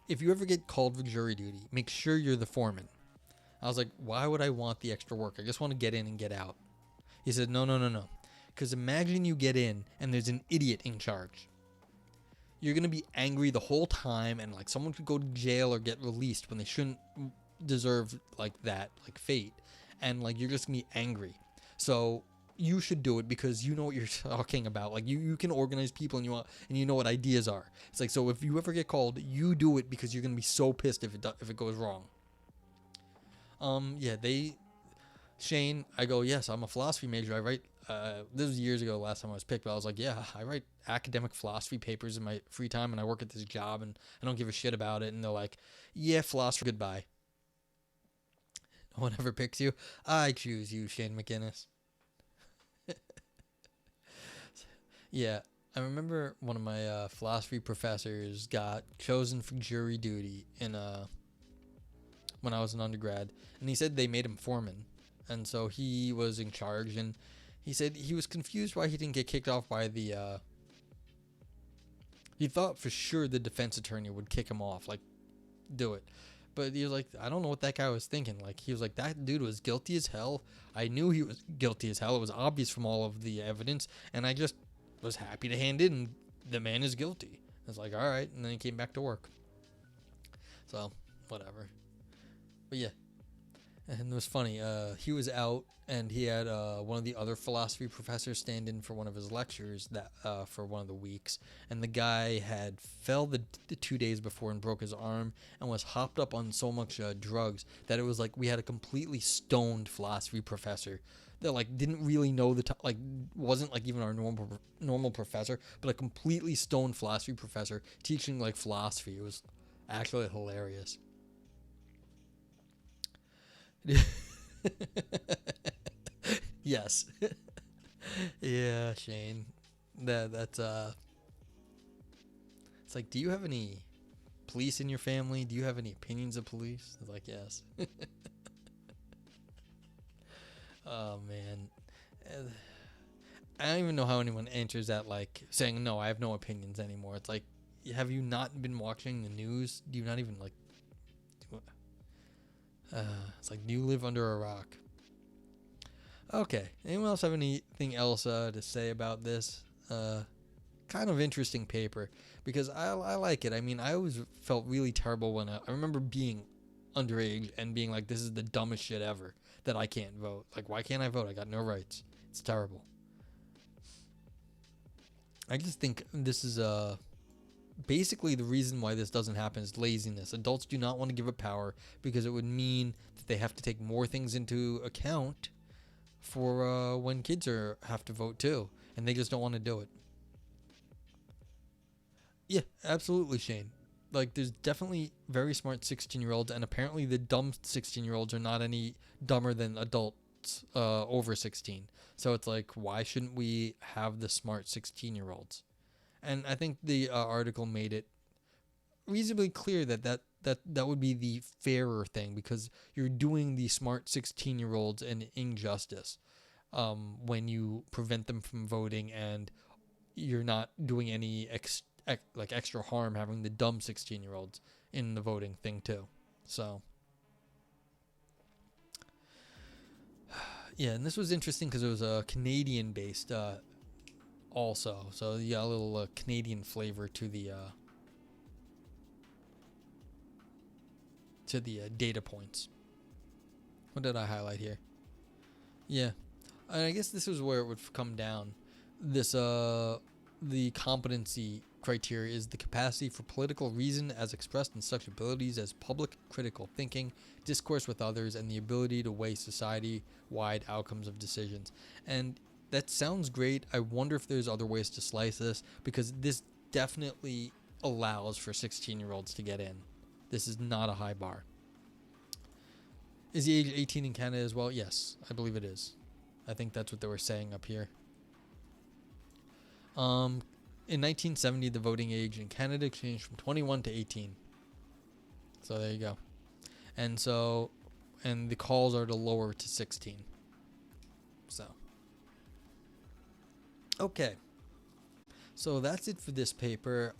if you ever get called for jury duty, make sure you're the foreman. I was like, why would I want the extra work? I just want to get in and get out. He said, no. Because imagine you get in and there's an idiot in charge. You're going to be angry the whole time, and like someone could go to jail or get released when they shouldn't deserve like that, like fate. And like you're just going to be angry. So you should do it because you know what you're talking about. Like you can organize people and you know what ideas are. It's like, so if you ever get called, you do it because you're going to be so pissed if it goes wrong. Shane, I go, yes, I'm a philosophy major. I write, this was years ago, last time I was picked, but I was like, yeah, I write academic philosophy papers in my free time and I work at this job and I don't give a shit about it. And they're like, yeah, philosophy, goodbye. No one ever picks you. I choose you, Shane McInnes. Yeah, I remember one of my philosophy professors got chosen for jury duty when I was an undergrad, and he said they made him foreman, and so he was in charge, and he said he was confused why he didn't get kicked off by the he thought for sure the defense attorney would kick him off, like do it. But he was like, I don't know what that guy was thinking. Like, he was like, that dude was guilty as hell. I knew he was guilty as hell. It was obvious from all of the evidence, and I just was happy to hand in the man is guilty. I was like, all right, and then he came back to work. So, whatever. But yeah, and it was funny. He was out, and he had one of the other philosophy professors stand in for one of his lectures that for one of the weeks, and the guy had fell the 2 days before and broke his arm and was hopped up on so much drugs that it was like we had a completely stoned philosophy professor that like didn't really know like wasn't like even our normal professor, but a completely stoned philosophy professor teaching like philosophy. It was actually hilarious. Yes. Yeah, Shane. That's it's like, do you have any police in your family? Do you have any opinions of police? I was like, yes. Oh man. I don't even know how anyone answers that, like saying no, I have no opinions anymore. It's like, have you not been watching the news? Do you not even like it's like, do you live under a rock? Okay. Anyone else have anything else to say about this? Kind of interesting paper because I like it. I mean, I always felt really terrible when I remember being underage and being like, this is the dumbest shit ever that I can't vote. Like, why can't I vote? I got no rights. It's terrible. I just think this is basically the reason why this doesn't happen is laziness. Adults do not want to give up power because it would mean that they have to take more things into account for when kids have to vote too, and they just don't want to do it. Yeah, absolutely, Shane. Like, there's definitely very smart 16-year-olds, and apparently the dumb 16-year-olds are not any dumber than adults over 16. So it's like, why shouldn't we have the smart 16-year-olds? And I think the article made it reasonably clear that would be the fairer thing, because you're doing the smart 16-year-olds an injustice when you prevent them from voting, and you're not doing any extra harm having the dumb 16-year-olds in the voting thing too. So yeah, and this was interesting because it was a Canadian based also, so you got a little Canadian flavor to the data points. What did I highlight here? Yeah, and I guess this is where it would come down. This the competency criteria is the capacity for political reason as expressed in such abilities as public critical thinking, discourse with others, and the ability to weigh society-wide outcomes of decisions. And that sounds great. I wonder if there's other ways to slice this, because this definitely allows for 16-year-olds to get in. This is not a high bar. Is the age 18 in Canada as well? Yes, I believe it is. I think that's what they were saying up here. In 1970, the voting age in Canada changed from 21 to 18. So there you go. And the calls are to lower to 16. So, okay. So that's it for this paper.